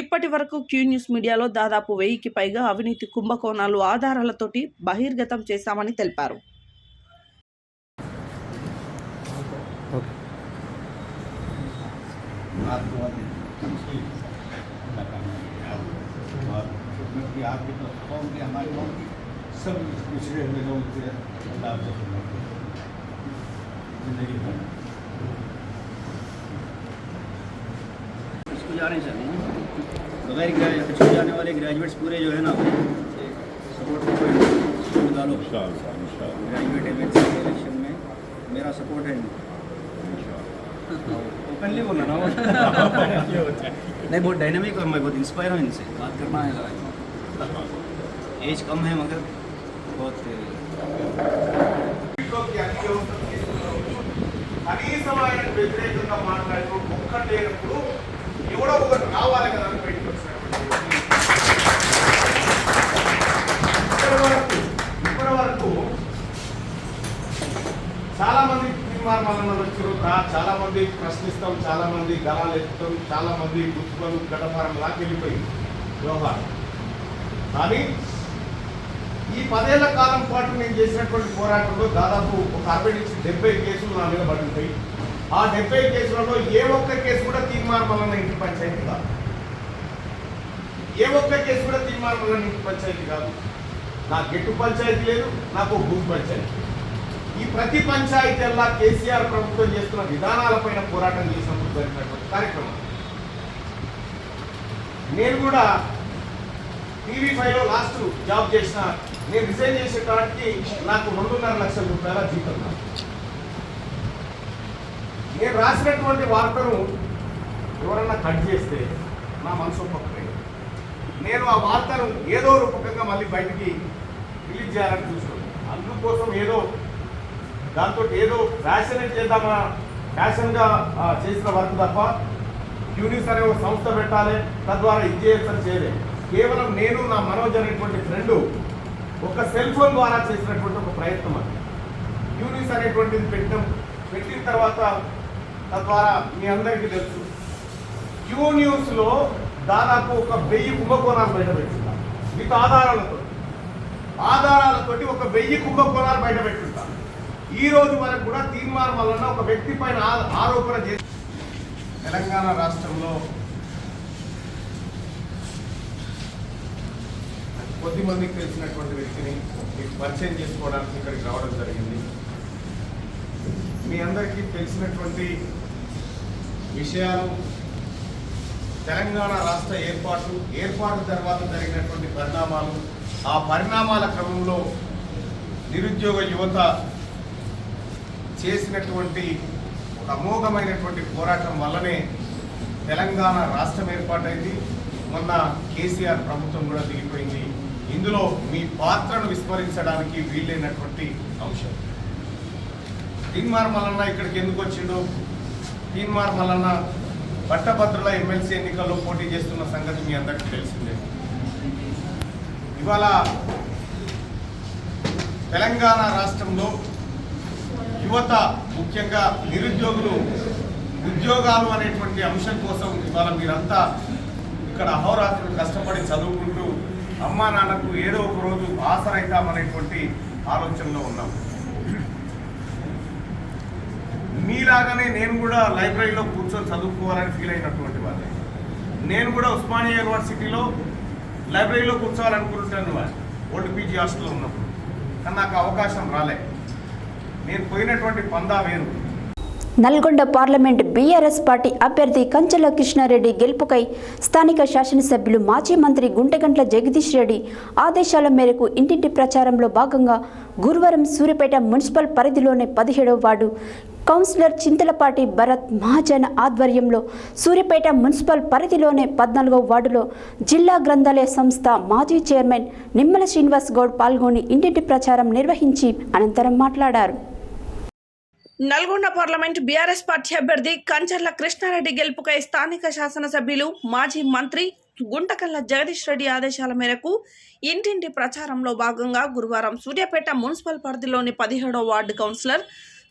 ఇప్పటి వరకు క్యూ న్యూస్ మీడియాలో దాదాపు 1000కి పైగా అవినీతి కుంభకోణాలు ఆధారాలతోటి బహిర్గతం చేశామని తెలిపారు. सब पिछड़े हुए लोग लाभ जिंदगी भर इसको जा रहे हैं बगैर स्कूल जाने वाले ग्रेजुएट्स पूरे जो है ना सपोर्ट निकालो। ग्रेजुएट एमएलसी इलेक्शन में मेरा सपोर्ट है। ओपनली बोलना ना नहीं, बहुत डायनामिक और मैं बहुत इंस्पायर हूँ इनसे। बात करना है ज़रा, एज कम है मगर बहुत కనీసం ఆయన వ్యతిరేకంగా మాట్లాడుతూ ఒక్కటి లేనప్పుడు ఎవడో ఒకటి రావాలి కదా అని బయటకు వచ్చారు. ఇప్పటి వరకు చాలా మంది తీర్మార్ మల్లన్న వచ్చారు, చాలా మంది ప్రశ్నిస్తాం, చాలా మంది గలాలు ఎత్తుతాం, చాలా మంది గుర్తుపలు గడపారం లాగా వెళ్ళిపోయింది వ్యవహారం. కానీ ఈ 10 ఏళ్ల కాలం పాటు నేను చేసినటువంటి పోరాటంలో దాదాపు ఒక 60 నుంచి 70 కేసులు నా మీద పడుతాయి. ఆ 70 కేసులలో ఏ ఒక్క కేసు కూడా తీర్మార్ మల్లన్న ఇంటి పంచాయతీ కాదు. ఏ ఒక్క కేసు కూడా తీర్మార్ మల్లన్న ఇంటి పంచాయతీ కాదు. నా గెట్టు పంచాయతీ లేదు, నాకు బూత్ పంచాయతీ. ఈ ప్రతి పంచాయతీల్లో కేసీఆర్ ప్రభుత్వం చేస్తున్న విధానాలపైన పోరాటం చేసినప్పుడు జరిగినటువంటి కార్యక్రమం. నేను కూడా TV5లో లాస్ట్ జాబ్ చేసిన, నేను రిజైన్ చేసే కాడికి నాకు 2.5 లక్షల రూపాయల జీతం. నేను రాసినటువంటి వార్తను ఎవరన్నా కట్ చేస్తే నా మనసు ఒప్పుకోలేదు. నేను ఆ వార్తను ఏదో రూపకంగా మళ్ళీ బయటికి రిలీజ్ చేయాలని చూస్తున్నాను. అందుకోసం ఏదో దాంతో ఏదో ఫ్యాషన్ చేద్దామా, ఫ్యాషన్గా చేసిన వర్క్ తప్ప క్యూ న్యూస్ అనే ఒక సంస్థ పెట్టాలి, తద్వారా ఇది చేయొచ్చని చేయలేదు. కేవలం నేను, నా మనోజ్ అనేటువంటి ఫ్రెండ్ ఒక సెల్ ఫోన్ ద్వారా చేసినటువంటి ఒక ప్రయత్నం. అది క్యూ న్యూస్ అనేటువంటిది పెట్టిన తర్వాత తద్వారా మీ అందరికీ తెలుసు క్యూ న్యూస్లో దాదాపు ఒక 1000 కుంభకోణాలు బయటపెట్టుకుంటాను. మీకు ఆధారాలతోటి ఒక 1000 కుంభకోణాలు బయటపెట్టుకుంటాను. ఈ రోజు వరకు కూడా తీర్మార్ మల్లన్న ఒక వ్యక్తి పైన ఆరోపణ చేసి తెలంగాణ రాష్ట్రంలో కొద్దిమందికి తెలిసినటువంటి వ్యక్తిని మీకు పరిచయం చేసుకోవడానికి ఇక్కడికి రావడం జరిగింది. మీ అందరికీ తెలిసినటువంటి విషయాలు, తెలంగాణ రాష్ట్ర ఏర్పాటు తర్వాత జరిగినటువంటి పరిణామాలు, ఆ పరిణామాల క్రమంలో నిరుద్యోగ యువత చేసినటువంటి ఒక అమోఘమైనటువంటి పోరాటం వల్లనే తెలంగాణ రాష్ట్రం ఏర్పాటైంది. మొన్న కేసీఆర్ ప్రభుత్వం కూడా దిగిపోయింది. ఇందులో మీ పాత్రను విస్మరించడానికి వీలైనటువంటి అంశం. తీన్మార్ మల్లన్న ఇక్కడికి ఎందుకు వచ్చిండో, తీన్మార్ మల్లన్న పట్టభద్రుల ఎమ్మెల్సీ ఎన్నికల్లో పోటీ చేస్తున్న సంగతి మీ అందరికీ తెలిసిందే. ఇవాళ తెలంగాణ రాష్ట్రంలో యువత ముఖ్యంగా నిరుద్యోగులు ఉద్యోగాలు అనేటువంటి అంశం కోసం ఇవాళ మీరంతా ఇక్కడ అహోరాత్రులు కష్టపడి చదువుకుంటూ అమ్మా నాన్నకు ఏదో ఒక రోజు ఆసరైతామనేటువంటి ఆలోచనలో ఉన్నాం. మీలాగానే నేను కూడా లైబ్రరీలో కూర్చొని చదువుకోవాలని ఫీల్ అయినటువంటి వాళ్ళే. నేను కూడా ఉస్మానియా యూనివర్సిటీలో లైబ్రరీలో కూర్చోవాలనుకుంటున్నాను ఓల్డ్ పీజీ హాస్టల్లో ఉన్నప్పుడు, కానీ నాకు అవకాశం రాలే. నేను పోయినటువంటి పందా వేరు. నల్గొండ పార్లమెంట్ బీఆర్ఎస్ పార్టీ అభ్యర్థి కంచెల కృష్ణారెడ్డి గెలుపుకై స్థానిక శాసనసభ్యులు మాజీ మంత్రి గుంటగంట్ల జగదీష్ రెడ్డి ఆదేశాల మేరకు ఇంటింటి ప్రచారంలో భాగంగా గురువారం సూర్యాపేట మున్సిపల్ పరిధిలోని 17వ వార్డు కౌన్సిలర్ చింతలపాటి భరత్ మహాజన్ ఆధ్వర్యంలో సూర్యాపేట మున్సిపల్ పరిధిలోని 14వ వార్డులో జిల్లా గ్రంథాలయ సంస్థ మాజీ చైర్మన్ నిమ్మల శ్రీనివాస్ గౌడ్ పాల్గొని ఇంటింటి ప్రచారం నిర్వహించి అనంతరం మాట్లాడారు. నల్గొండ పార్లమెంట్ బీఆర్ఎస్ పార్టీ అభ్యర్థి కంచర్ల కృష్ణారెడ్డి గెలుపుకై స్థానిక శాసనసభ్యులు మాజీ మంత్రి గుంటకల్ల జగదీష్ రెడ్డి ఆదేశాల మేరకు ఇంటింటి ప్రచారంలో భాగంగా గురువారం సూర్యాపేట మున్సిపల్ పరిధిలోని 17వ వార్డు కౌన్సిలర్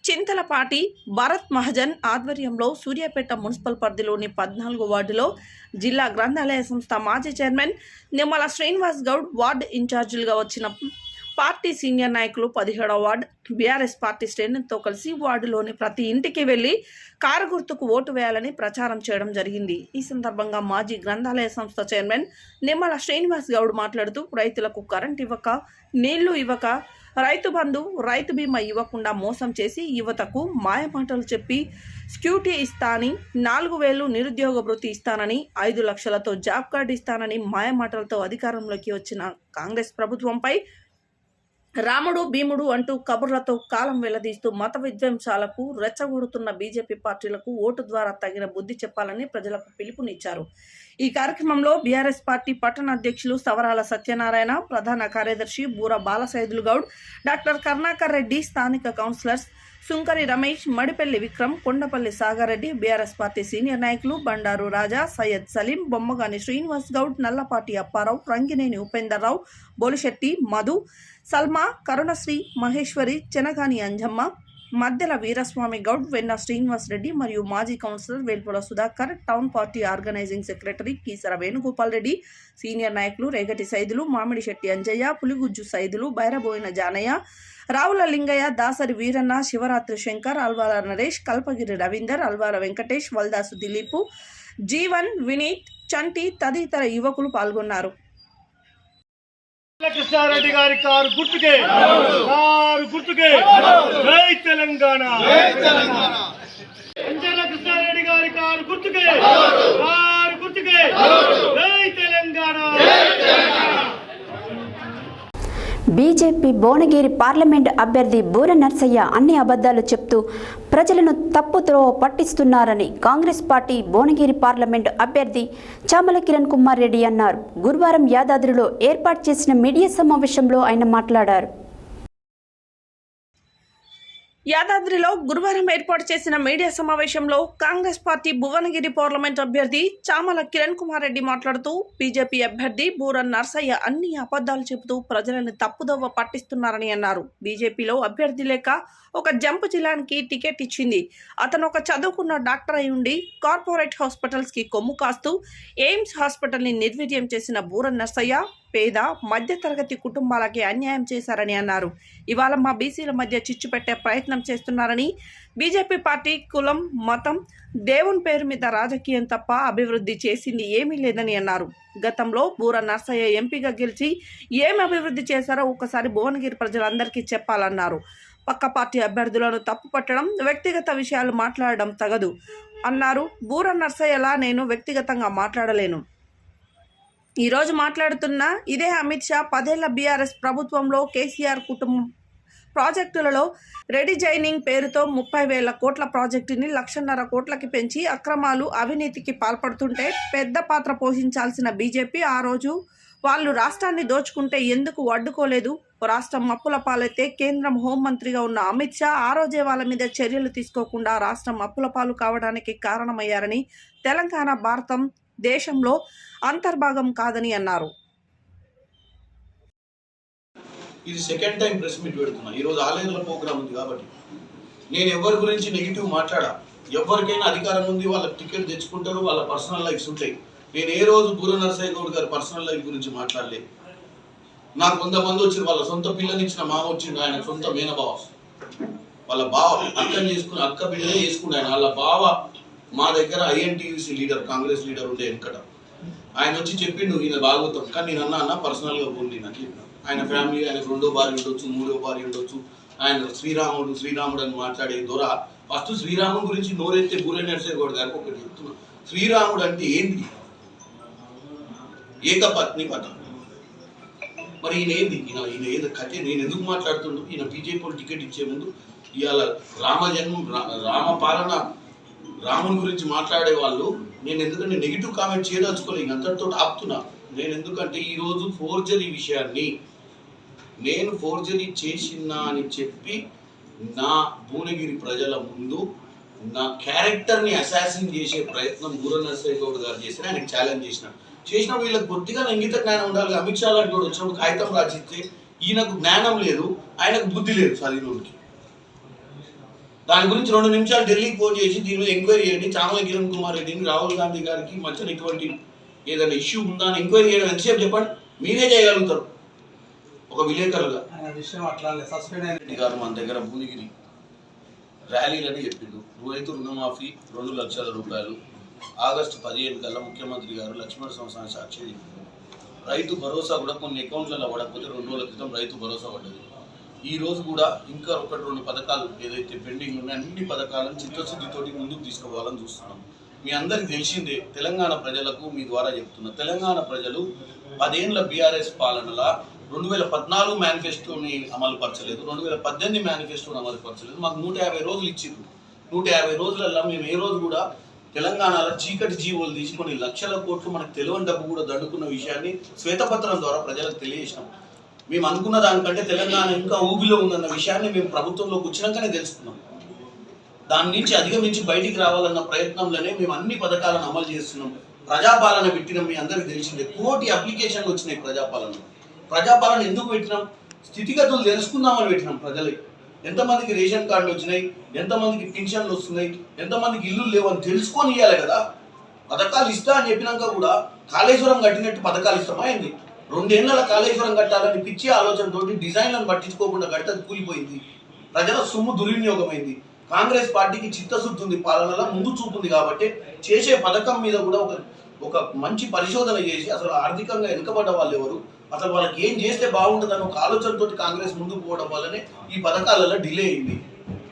చింతలపాటి భరత్ మహాజన్ ఆధ్వర్యంలో సూర్యాపేట మున్సిపల్ పరిధిలోని 14వ వార్డులో జిల్లా గ్రంథాలయ సంస్థ మాజీ చైర్మన్ నిమ్మల శ్రీనివాస్ గౌడ్, వార్డు ఇన్ఛార్జీలుగా వచ్చిన పార్టీ సీనియర్ నాయకులు 17వ వార్డు బీఆర్ఎస్ పార్టీ శ్రేణులతో కలిసి వార్డులోని ప్రతి ఇంటికి వెళ్లి కారు గుర్తుకు ఓటు వేయాలని ప్రచారం చేయడం జరిగింది. ఈ సందర్భంగా మాజీ గ్రంథాలయ సంస్థ చైర్మన్ నిమ్మల శ్రీనివాస్ గౌడ్ మాట్లాడుతూ రైతులకు కరెంట్ ఇవ్వక, నీళ్లు ఇవ్వక, రైతు బంధు, రైతు బీమా ఇవ్వకుండా మోసం చేసి యువతకు మాయమాటలు చెప్పి స్క్యూటీ ఇస్తానని, 4,000 నిరుద్యోగ భృతి ఇస్తానని, 5 లక్షలతో జాబ్ కార్డు ఇస్తానని మాయమాటలతో అధికారంలోకి వచ్చిన కాంగ్రెస్ ప్రభుత్వంపై రాముడు భీముడు అంటూ కబుర్లతో కాలం వెళ్లదీస్తూ మత విధ్వంసాలకు రెచ్చగొడుతున్న బీజేపీ పార్టీలకు ఓటు ద్వారా తగిన బుద్ధి చెప్పాలని ప్రజలకు పిలుపునిచ్చారు. ఈ కార్యక్రమంలో బీఆర్ఎస్ పార్టీ పట్టణ అధ్యక్షులు సవరాల సత్యనారాయణ, ప్రధాన కార్యదర్శి బూర బాలసైదులు గౌడ్, డాక్టర్ కరుణాకర్ రెడ్డి, స్థానిక కౌన్సిలర్స్ సుంకరి Ramesh, Madipalli Vikram, Kondapalli Sagar Reddy, BRS party senior నాయకులు బండారు రాజా, సయ్యద్ సలీం, బొమ్మగాని శ్రీనివాస్ గౌడ్, నల్లపాటి అప్పారావు, రంగినేని ఉపేందర్ రావు, బోలిశెట్టి మధు, సల్మా, కరుణశ్రీ, మహేశ్వరి, చెనగాని అంజమ్మ, మద్దెల వీరస్వామి గౌడ్, వెన్న శ్రీనివాస్ రెడ్డి మరియు మాజీ councillor Velpula Sudhakar, town party organising secretary Keesara Venugopal Reddy, senior నాయకులు రేగటి సైదులు, మామిడి శెట్టి అంజయ్య, పులిగుజ్జు సైదులు, బైరబోయిన జానయ్య, రావుల లింగయ్య, దాసరి వీరన్న, శివరాత్రి శంకర్, అల్వాల నరేష్, కల్పగిరి రవీందర్, అల్వాల వెంకటేష్, వల్దాసు దిలీపు, జీవన్, వినీత్, చంటి తదితర యువకులు పాల్గొన్నారు. కృష్ణారెడ్డి గారి కారు గుర్తుకే, జై తెలంగాణ. కంచెల కృష్ణారెడ్డి గారి కారు గుర్తుకే, జై తెలంగాణ. బీజేపీ భువనగిరి పార్లమెంట్ అభ్యర్థి బూర నర్సయ్య అన్ని అబద్ధాలు చెప్తూ ప్రజలను తప్పుతో పట్టిస్తున్నారని కాంగ్రెస్ పార్టీ భువనగిరి పార్లమెంట్ అభ్యర్థి చామల కిరణ్ కుమార్ రెడ్డి అన్నారు. గురువారం యాదాద్రిలో ఏర్పాటు చేసిన మీడియా సమావేశంలో ఆయన మాట్లాడారు. యాదాద్రిలో గురువారం ఏర్పాటు చేసిన మీడియా సమావేశంలో కాంగ్రెస్ పార్టీ భువనగిరి పార్లమెంట్ అభ్యర్థి చామల కిరణ్ కుమార్ రెడ్డి మాట్లాడుతూ బీజేపీ అభ్యర్థి బూర నర్సయ్య అన్ని అబద్ధాలు చెబుతూ ప్రజలను తప్పుదోవ పట్టిస్తున్నారని అన్నారు. బీజేపీలో అభ్యర్థి లేక ఒక జంపు జిల్లానికి టికెట్ ఇచ్చింది. అతను ఒక చదువుకున్న డాక్టర్ అయి ఉండి కార్పొరేట్ హాస్పిటల్స్కి కొమ్ము కాస్తూ ఎయిమ్స్ హాస్పిటల్ని నిర్వీర్యం చేసిన బూర నర్సయ్య పేద మధ్యతరగతి కుటుంబాలకి అన్యాయం చేశారని అన్నారు. ఇవాళ మా బీసీల మధ్య చిచ్చు పెట్టే ప్రయత్నం చేస్తున్నారని, బీజేపీ పార్టీ కులం, మతం, దేవుని పేరు మీద రాజకీయం తప్ప అభివృద్ధి చేసింది ఏమీ లేదని అన్నారు. గతంలో బూర నర్సయ్య ఎంపీగా గెలిచి ఏం అభివృద్ధి చేశారో ఒకసారి భువనగిరి ప్రజలందరికీ చెప్పాలన్నారు. పక్క పార్టీ అభ్యర్థులను తప్పు పట్టడం, వ్యక్తిగత విషయాలు మాట్లాడడం తగదు అన్నారు. బూర నర్సయ్యలా నేను వ్యక్తిగతంగా మాట్లాడలేను. ఈరోజు మాట్లాడుతున్న ఇదే అమిత్ షా 10 ఏళ్ల బీఆర్ఎస్ ప్రభుత్వంలో కేసీఆర్ కుటుంబం ప్రాజెక్టులలో రెడీజైనింగ్ పేరుతో 30,000 కోట్ల ప్రాజెక్టుని 1,50,000 కోట్లకి పెంచి అక్రమాలు, అవినీతికి పాల్పడుతుంటే పెద్ద పాత్ర పోషించాల్సిన బీజేపీ ఆ రోజు వాళ్ళు రాష్ట్రాన్ని దోచుకుంటే ఎందుకు అడ్డుకోలేదు? రాష్ట్రం అప్పుల పాలైతే కేంద్రం హోంమంత్రిగా ఉన్న అమిత్ షా ఆ రోజే వాళ్ళ మీద చర్యలు తీసుకోకుండా రాష్ట్రం అప్పుల పాలు కావడానికి కారణమయ్యారని, తెలంగాణ భారతం దేశంలో అంతర్భాగం కాదని అన్నారు. ఇది సెకండ్ టైం ప్రెస్ మీట్ పెడుతున్నా. ఈరోజు ఆలయంలో ప్రోగ్రామ్ ఉంది కాబట్టి నేను ఎవరి గురించి నెగిటివ్ మాట్లాడా. ఎవరికైనా అధికారం ఉంది, వాళ్ళకి టికెట్ తెచ్చుకుంటారు, వాళ్ళ పర్సనల్ లైఫ్స్ ఉంటాయి. నేను ఏ రోజు బూర నరసయ్య గౌడ్ గారి పర్సనల్ లైఫ్ గురించి మాట్లాడలే. నాకు 100 మంది వచ్చి వాళ్ళ సొంత పిల్లనిచ్చిన మామ వచ్చిండు, ఆయన సొంత మేనబావ, వాళ్ళ బావ అక్కని చేసుకుని అక్క బిడ్డనే చేసుకుండు ఆయన. వాళ్ళ బావ మా దగ్గర INTUC లీడర్, కాంగ్రెస్ లీడర్ ఉండే వెనకట. ఆయన వచ్చి చెప్పిండు ఈయన బాగోతాం, కానీ నేను అన్న పర్సనల్గా పోండి నాకు చెప్పిన. ఆయన ఫ్యామిలీ, ఆయనకు 2వ భార్య ఉండొచ్చు, 3వ భార్య ఉండొచ్చు. ఆయన శ్రీరాముడు అని మాట్లాడే దొర. ఫస్ట్ శ్రీరాముడు గురించి నోరెత్తే బూర నరసయ్య గౌడ్ గారికి ఒకటి చెప్తున్నా. శ్రీరాముడు అంటే ఏంటి? ఏకపత్ని పథం. మరి ఈయన ఏంది? ఈయన ఏదో కథ. నేను ఎందుకు మాట్లాడుతుండు? ఈయన బీజేపీ టికెట్ ఇచ్చే ముందు ఇవాళ రామ పాలన, రాముని గురించి మాట్లాడే వాళ్ళు నేను ఎందుకంటే నెగిటివ్ కామెంట్ చేయదలుచుకోలేదు, అంతటితో ఆపుతున్నా. నేను ఎందుకంటే ఈరోజు ఫోర్జరీ విషయాన్ని నేను ఫోర్జరీ చేసినా అని చెప్పి నా భువనగిరి ప్రజల ముందు నా క్యారెక్టర్ని అసాసిన్ చేసే ప్రయత్నం బూర నరసయ్య గౌడ్ గారు చేసిన, ఆయనకు ఛాలెంజ్ చేసిన వీళ్ళకి కొద్దిగా ఇంగిత జ్ఞానం ఉండాలి. అమిత్ షా లాంటి వాడు వచ్చినప్పుడు కాగితం రాసిస్తే ఈయనకు జ్ఞానం లేదు, ఆయనకు బుద్ధి లేదు చదివినోడికి. దాని గురించి 2 నిమిషాలు ఢిల్లీకి ఫోన్ చేసి దీని మీద ఎంక్వైరీ చేయండి, చామల కిరణ్ కుమార్ రెడ్డిని, రాహుల్ గాంధీ గారికి మధ్యన ఇటువంటి ఏదైనా ఇష్యూ ఉందా అని ఎంక్వైరీ చేయడం ఎంతసేపు చెప్పండి? మీరే చేయగలుగుతారు ఒక విలేకరుగా. రెడ్డి గారు మన దగ్గర భువనగిరి ర్యాలీలని చెప్పిండు. రైతు రుణమాఫీ 2 లక్షల రూపాయలు ఆగస్టు 15 కల్లా ముఖ్యమంత్రి గారు లక్ష్మణ సంవత్సరాన్ని సాక్షి చెప్పిండు. రైతు భరోసా కూడా కొన్ని అకౌంట్లలో పడకపోతే 2 రోజుల క్రితం రైతు భరోసా పడ్డది. ఈ రోజు కూడా ఇంకా 1-2 పథకాలు ఏదైతే పెండింగ్ ఉన్నాయో అన్ని పథకాలను చిత్తశుద్ధితోటి ముందుకు తీసుకుపోవాలని చూస్తున్నాం. మీ అందరికి తెలిసిందే, తెలంగాణ ప్రజలకు మీ ద్వారా చెప్తున్నా, తెలంగాణ ప్రజలు 10 ఏళ్ల BRS పాలనలో 2014 మేనిఫెస్టోని అమలు పరచలేదు, 2018 మేనిఫెస్టోని అమలు పరచలేదు. మాకు 150 రోజులు ఇచ్చింది. 150 రోజులలో మేము ఏ రోజు కూడా తెలంగాణలో చీకటి జీవోలు తీసి కొన్ని లక్షల కోట్లు మనకు తెలియని డబ్బు కూడా దండుకున్న విషయాన్ని శ్వేతపత్రం ద్వారా ప్రజలకు తెలియజేసినాం. మేము అనుకున్న దానికంటే తెలంగాణ ఇంకా ఊబిలో ఉందన్న విషయాన్ని మేము ప్రభుత్వంలోకి వచ్చినాకనే తెలుసుకున్నాం. దాని నుంచి అధిగమించి బయటికి రావాలన్న ప్రయత్నంలోనే మేము అన్ని పథకాలను అమలు చేస్తున్నాం. ప్రజాపాలన పెట్టినాం. మీ అందరికీ తెలిసిందే, 1 కోటి అప్లికేషన్లు వచ్చినాయి ప్రజాపాలన ఎందుకు పెట్టినాం? స్థితిగతులు తెలుసుకుందామని పెట్టినాం. ప్రజలకి ఎంతమందికి రేషన్ కార్డులు వచ్చినాయి, ఎంతమందికి పింఛన్లు వస్తున్నాయి, ఎంతమందికి ఇల్లు లేవని తెలుసుకొని ఇవ్వాలి కదా. పథకాలు ఇస్తా అని చెప్పినాక కూడా కాళేశ్వరం కట్టినట్టు పథకాలు ఇస్తామా ఏంది? 2 ఏళ్ల కాళేశ్వరం కట్టాలని పిచ్చి ఆలోచనతో డిజైన్లను పట్టించుకోకుండా కట్టది కూలిపోయింది. ప్రజల సొమ్ము దుర్వినియోగమైంది. కాంగ్రెస్ పార్టీకి చిత్తశుద్ధి ఉంది, పాలనలో ముందు చూపుంది కాబట్టి చేసే పథకం మీద కూడా ఒక మంచి పరిశోధన చేసి అసలు ఆర్థికంగా వెనుకబడ్డ వాళ్ళు ఎవరు, అసలు వాళ్ళకి ఏం చేస్తే బాగుంటుందని ఒక ఆలోచనతో కాంగ్రెస్ ముందుకు పోవడం వల్లనే ఈ పథకాలలో డిలే అయింది.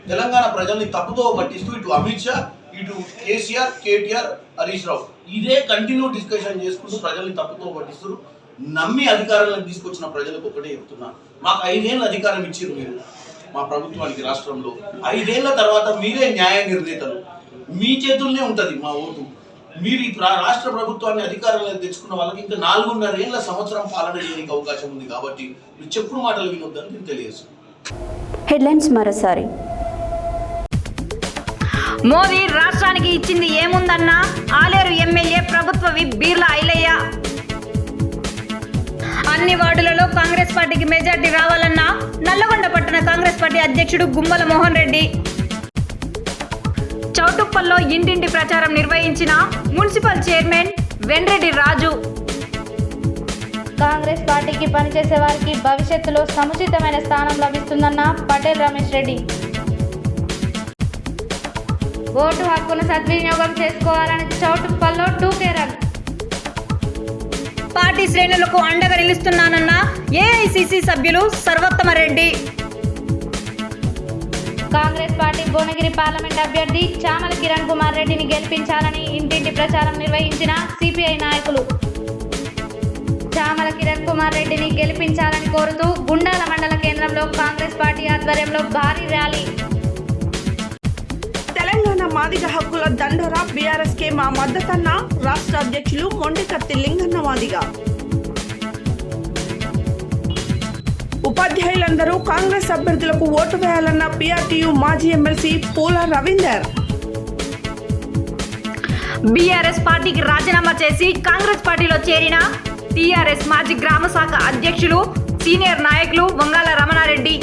తెలంగాణ ప్రజల్ని తప్పుతో పట్టిస్తూ ఇటు అమిత్ షా, ఇటు కేసీఆర్, కేటీఆర్, హరీష్ రావు ఇదే కంటిన్యూ డిస్కషన్ చేసుకుంటూ ప్రజల్ని తప్పుతో పట్టిస్తారు. నమ్మి అధికారంలోకి తీసుకొచ్చిన ప్రజలకు ఒకటే చెప్తున్నా, మాకు 5 ఏళ్ళ అధికారం ఇచ్చారు మీరు మా ప్రభుత్వానికి రాష్ట్రంలో. 5 ఏళ్ల తర్వాత మీరే న్యాయ నిర్ణేతలు, మీ చేతుల్నే ఉంటుంది మా ఓటు. మీరు ఈ రాష్ట్ర ప్రభుత్వాన్ని అధికారంలోకి తెచ్చుకున్న వాళ్ళకి ఇంకా 4.5 ఏళ్ల సంవత్సరం పాలన చేయడానికి అవకాశం ఉంది కాబట్టి మీరు చెప్పుడు మాటలు వినొద్దని నేను తెలియజేస్తాను. హెడ్లైన్స్ మరోసారి. మోదీ రాష్ట్రానికి ఇచ్చింది ఏముందన్న ఆలేరు ఎమ్మెల్యే ప్రభుత్వ విప్ బీర్లా ఐలయ్య. అన్ని వార్డులలో కాంగ్రెస్ పార్టీకి మెజార్టీ రావాలన్న నల్లగొండ పట్టణ కాంగ్రెస్ పార్టీ అధ్యక్షుడు గుమ్మల మోహన్ రెడ్డి. చౌటుప్పల్లో ఇంటింటి ప్రచారం నిర్వహించిన మున్సిపల్ చైర్మన్ వెండ్రెడ్డి రాజు. కాంగ్రెస్ పార్టీకి పనిచేసే వారికి భవిష్యత్తులో సముచితమైన స్థానం లభిస్తుందన్న పటేల్ రమేష్ రెడ్డి. ఓటు హక్కును సద్వినియోగం చేసుకోవాలని చౌటుప్పల్లో 2K రన్. పార్టీ శ్రేణులకు అండగా నిలుస్తున్నానన్న AICC సభ్యులు సర్వోత్తమ రెడ్డి. కాంగ్రెస్ పార్టీ భువనగిరి పార్లమెంట్ అభ్యర్థి చామల కిరణ్ కుమార్ రెడ్డిని గెలిపించాలని ఇంటింటి ప్రచారం నిర్వహించిన CPI నాయకులు. చామల కిరణ్ కుమార్ రెడ్డిని గెలిపించాలని కోరుతూ గుండాల మండల కేంద్రంలో కాంగ్రెస్ పార్టీ ఆధ్వర్యంలో భారీ ర్యాలీ. తెలంగాణ మాదిగ హక్కుల దండోరా BRSకే మా మద్దతన్న రాష్ట్ర అధ్యక్షులు మొండికత్తి లింగన్న మాదిగ. ఉపాధ్యాయులందరూ కాంగ్రెస్ అభ్యర్థులకు ఓటు వేయాలన్న PRTU మాజీ ఎమ్మెల్సీ పూల రవీందర్. BRS పార్టీకి రాజీనామా చేసి కాంగ్రెస్ పార్టీలో చేరిన TRS మాజీ గ్రామ శాఖ అధ్యక్షులు సీనియర్ నాయకులు వంగాల రమణారెడ్డి.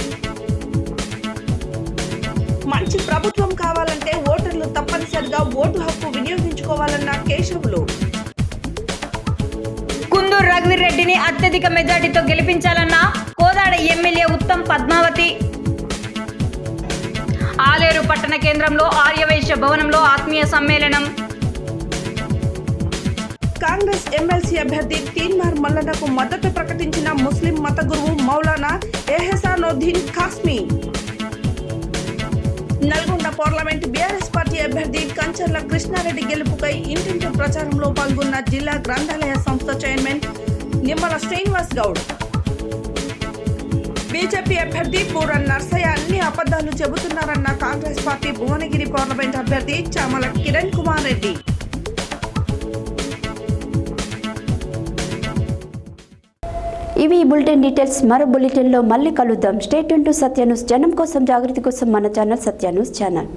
మంచి ప్రభుత్వం కావాలంటే ఓటర్లు తప్పనిసరిగా ఓటు హక్కు వినియోగించుకోవాలన్న కేశవులు. కుందూరు రఘువీర్ రెడ్డిని అత్యధిక మెజార్టీతో గెలిపించాలన్న కోదాడ ఎమ్మెల్యే ఉత్తమ్ పద్మావతి. ఆలేరు పట్టణ కేంద్రంలో ఆర్యవైశ్య భవనంలో ఆత్మీయ సమ్మేళనం. కాంగ్రెస్ ఎమ్మెల్సీ అభ్యర్థి తీన్మార్ మల్లన్నకు మద్దతు ప్రకటించిన ముస్లిం మత గురువు Maulana Ehsanuddin Qasmi. Nalgonda parliament BRS party అభ్యర్థి కంచర్ల కృష్ణారెడ్డి గెలుపుపై ఇంటింటి ప్రచారంలో పాల్గొన్న జిల్లా గ్రంథాలయ సంస్థ చైర్మన్ నిమ్మల శ్రీనివాస్ గౌడ్. బీజేపీ అభ్యర్థి పూర నర్సయ్య అన్ని అబద్ధాలు చెబుతున్నారన్న కాంగ్రెస్ పార్టీ భువనగిరి పార్లమెంట్ అభ్యర్థి చామల కిరణ్ కుమార్ రెడ్డి. ఇవి ఈ బులెటిన్ డీటెయిల్స్. మరో బులెటిన్లో మళ్ళీ కలుద్దాం. Stay tune to Satya news. జనం కోసం, జాగృతి కోసం మన ఛానల్ సత్య న్యూస్ ఛానల్.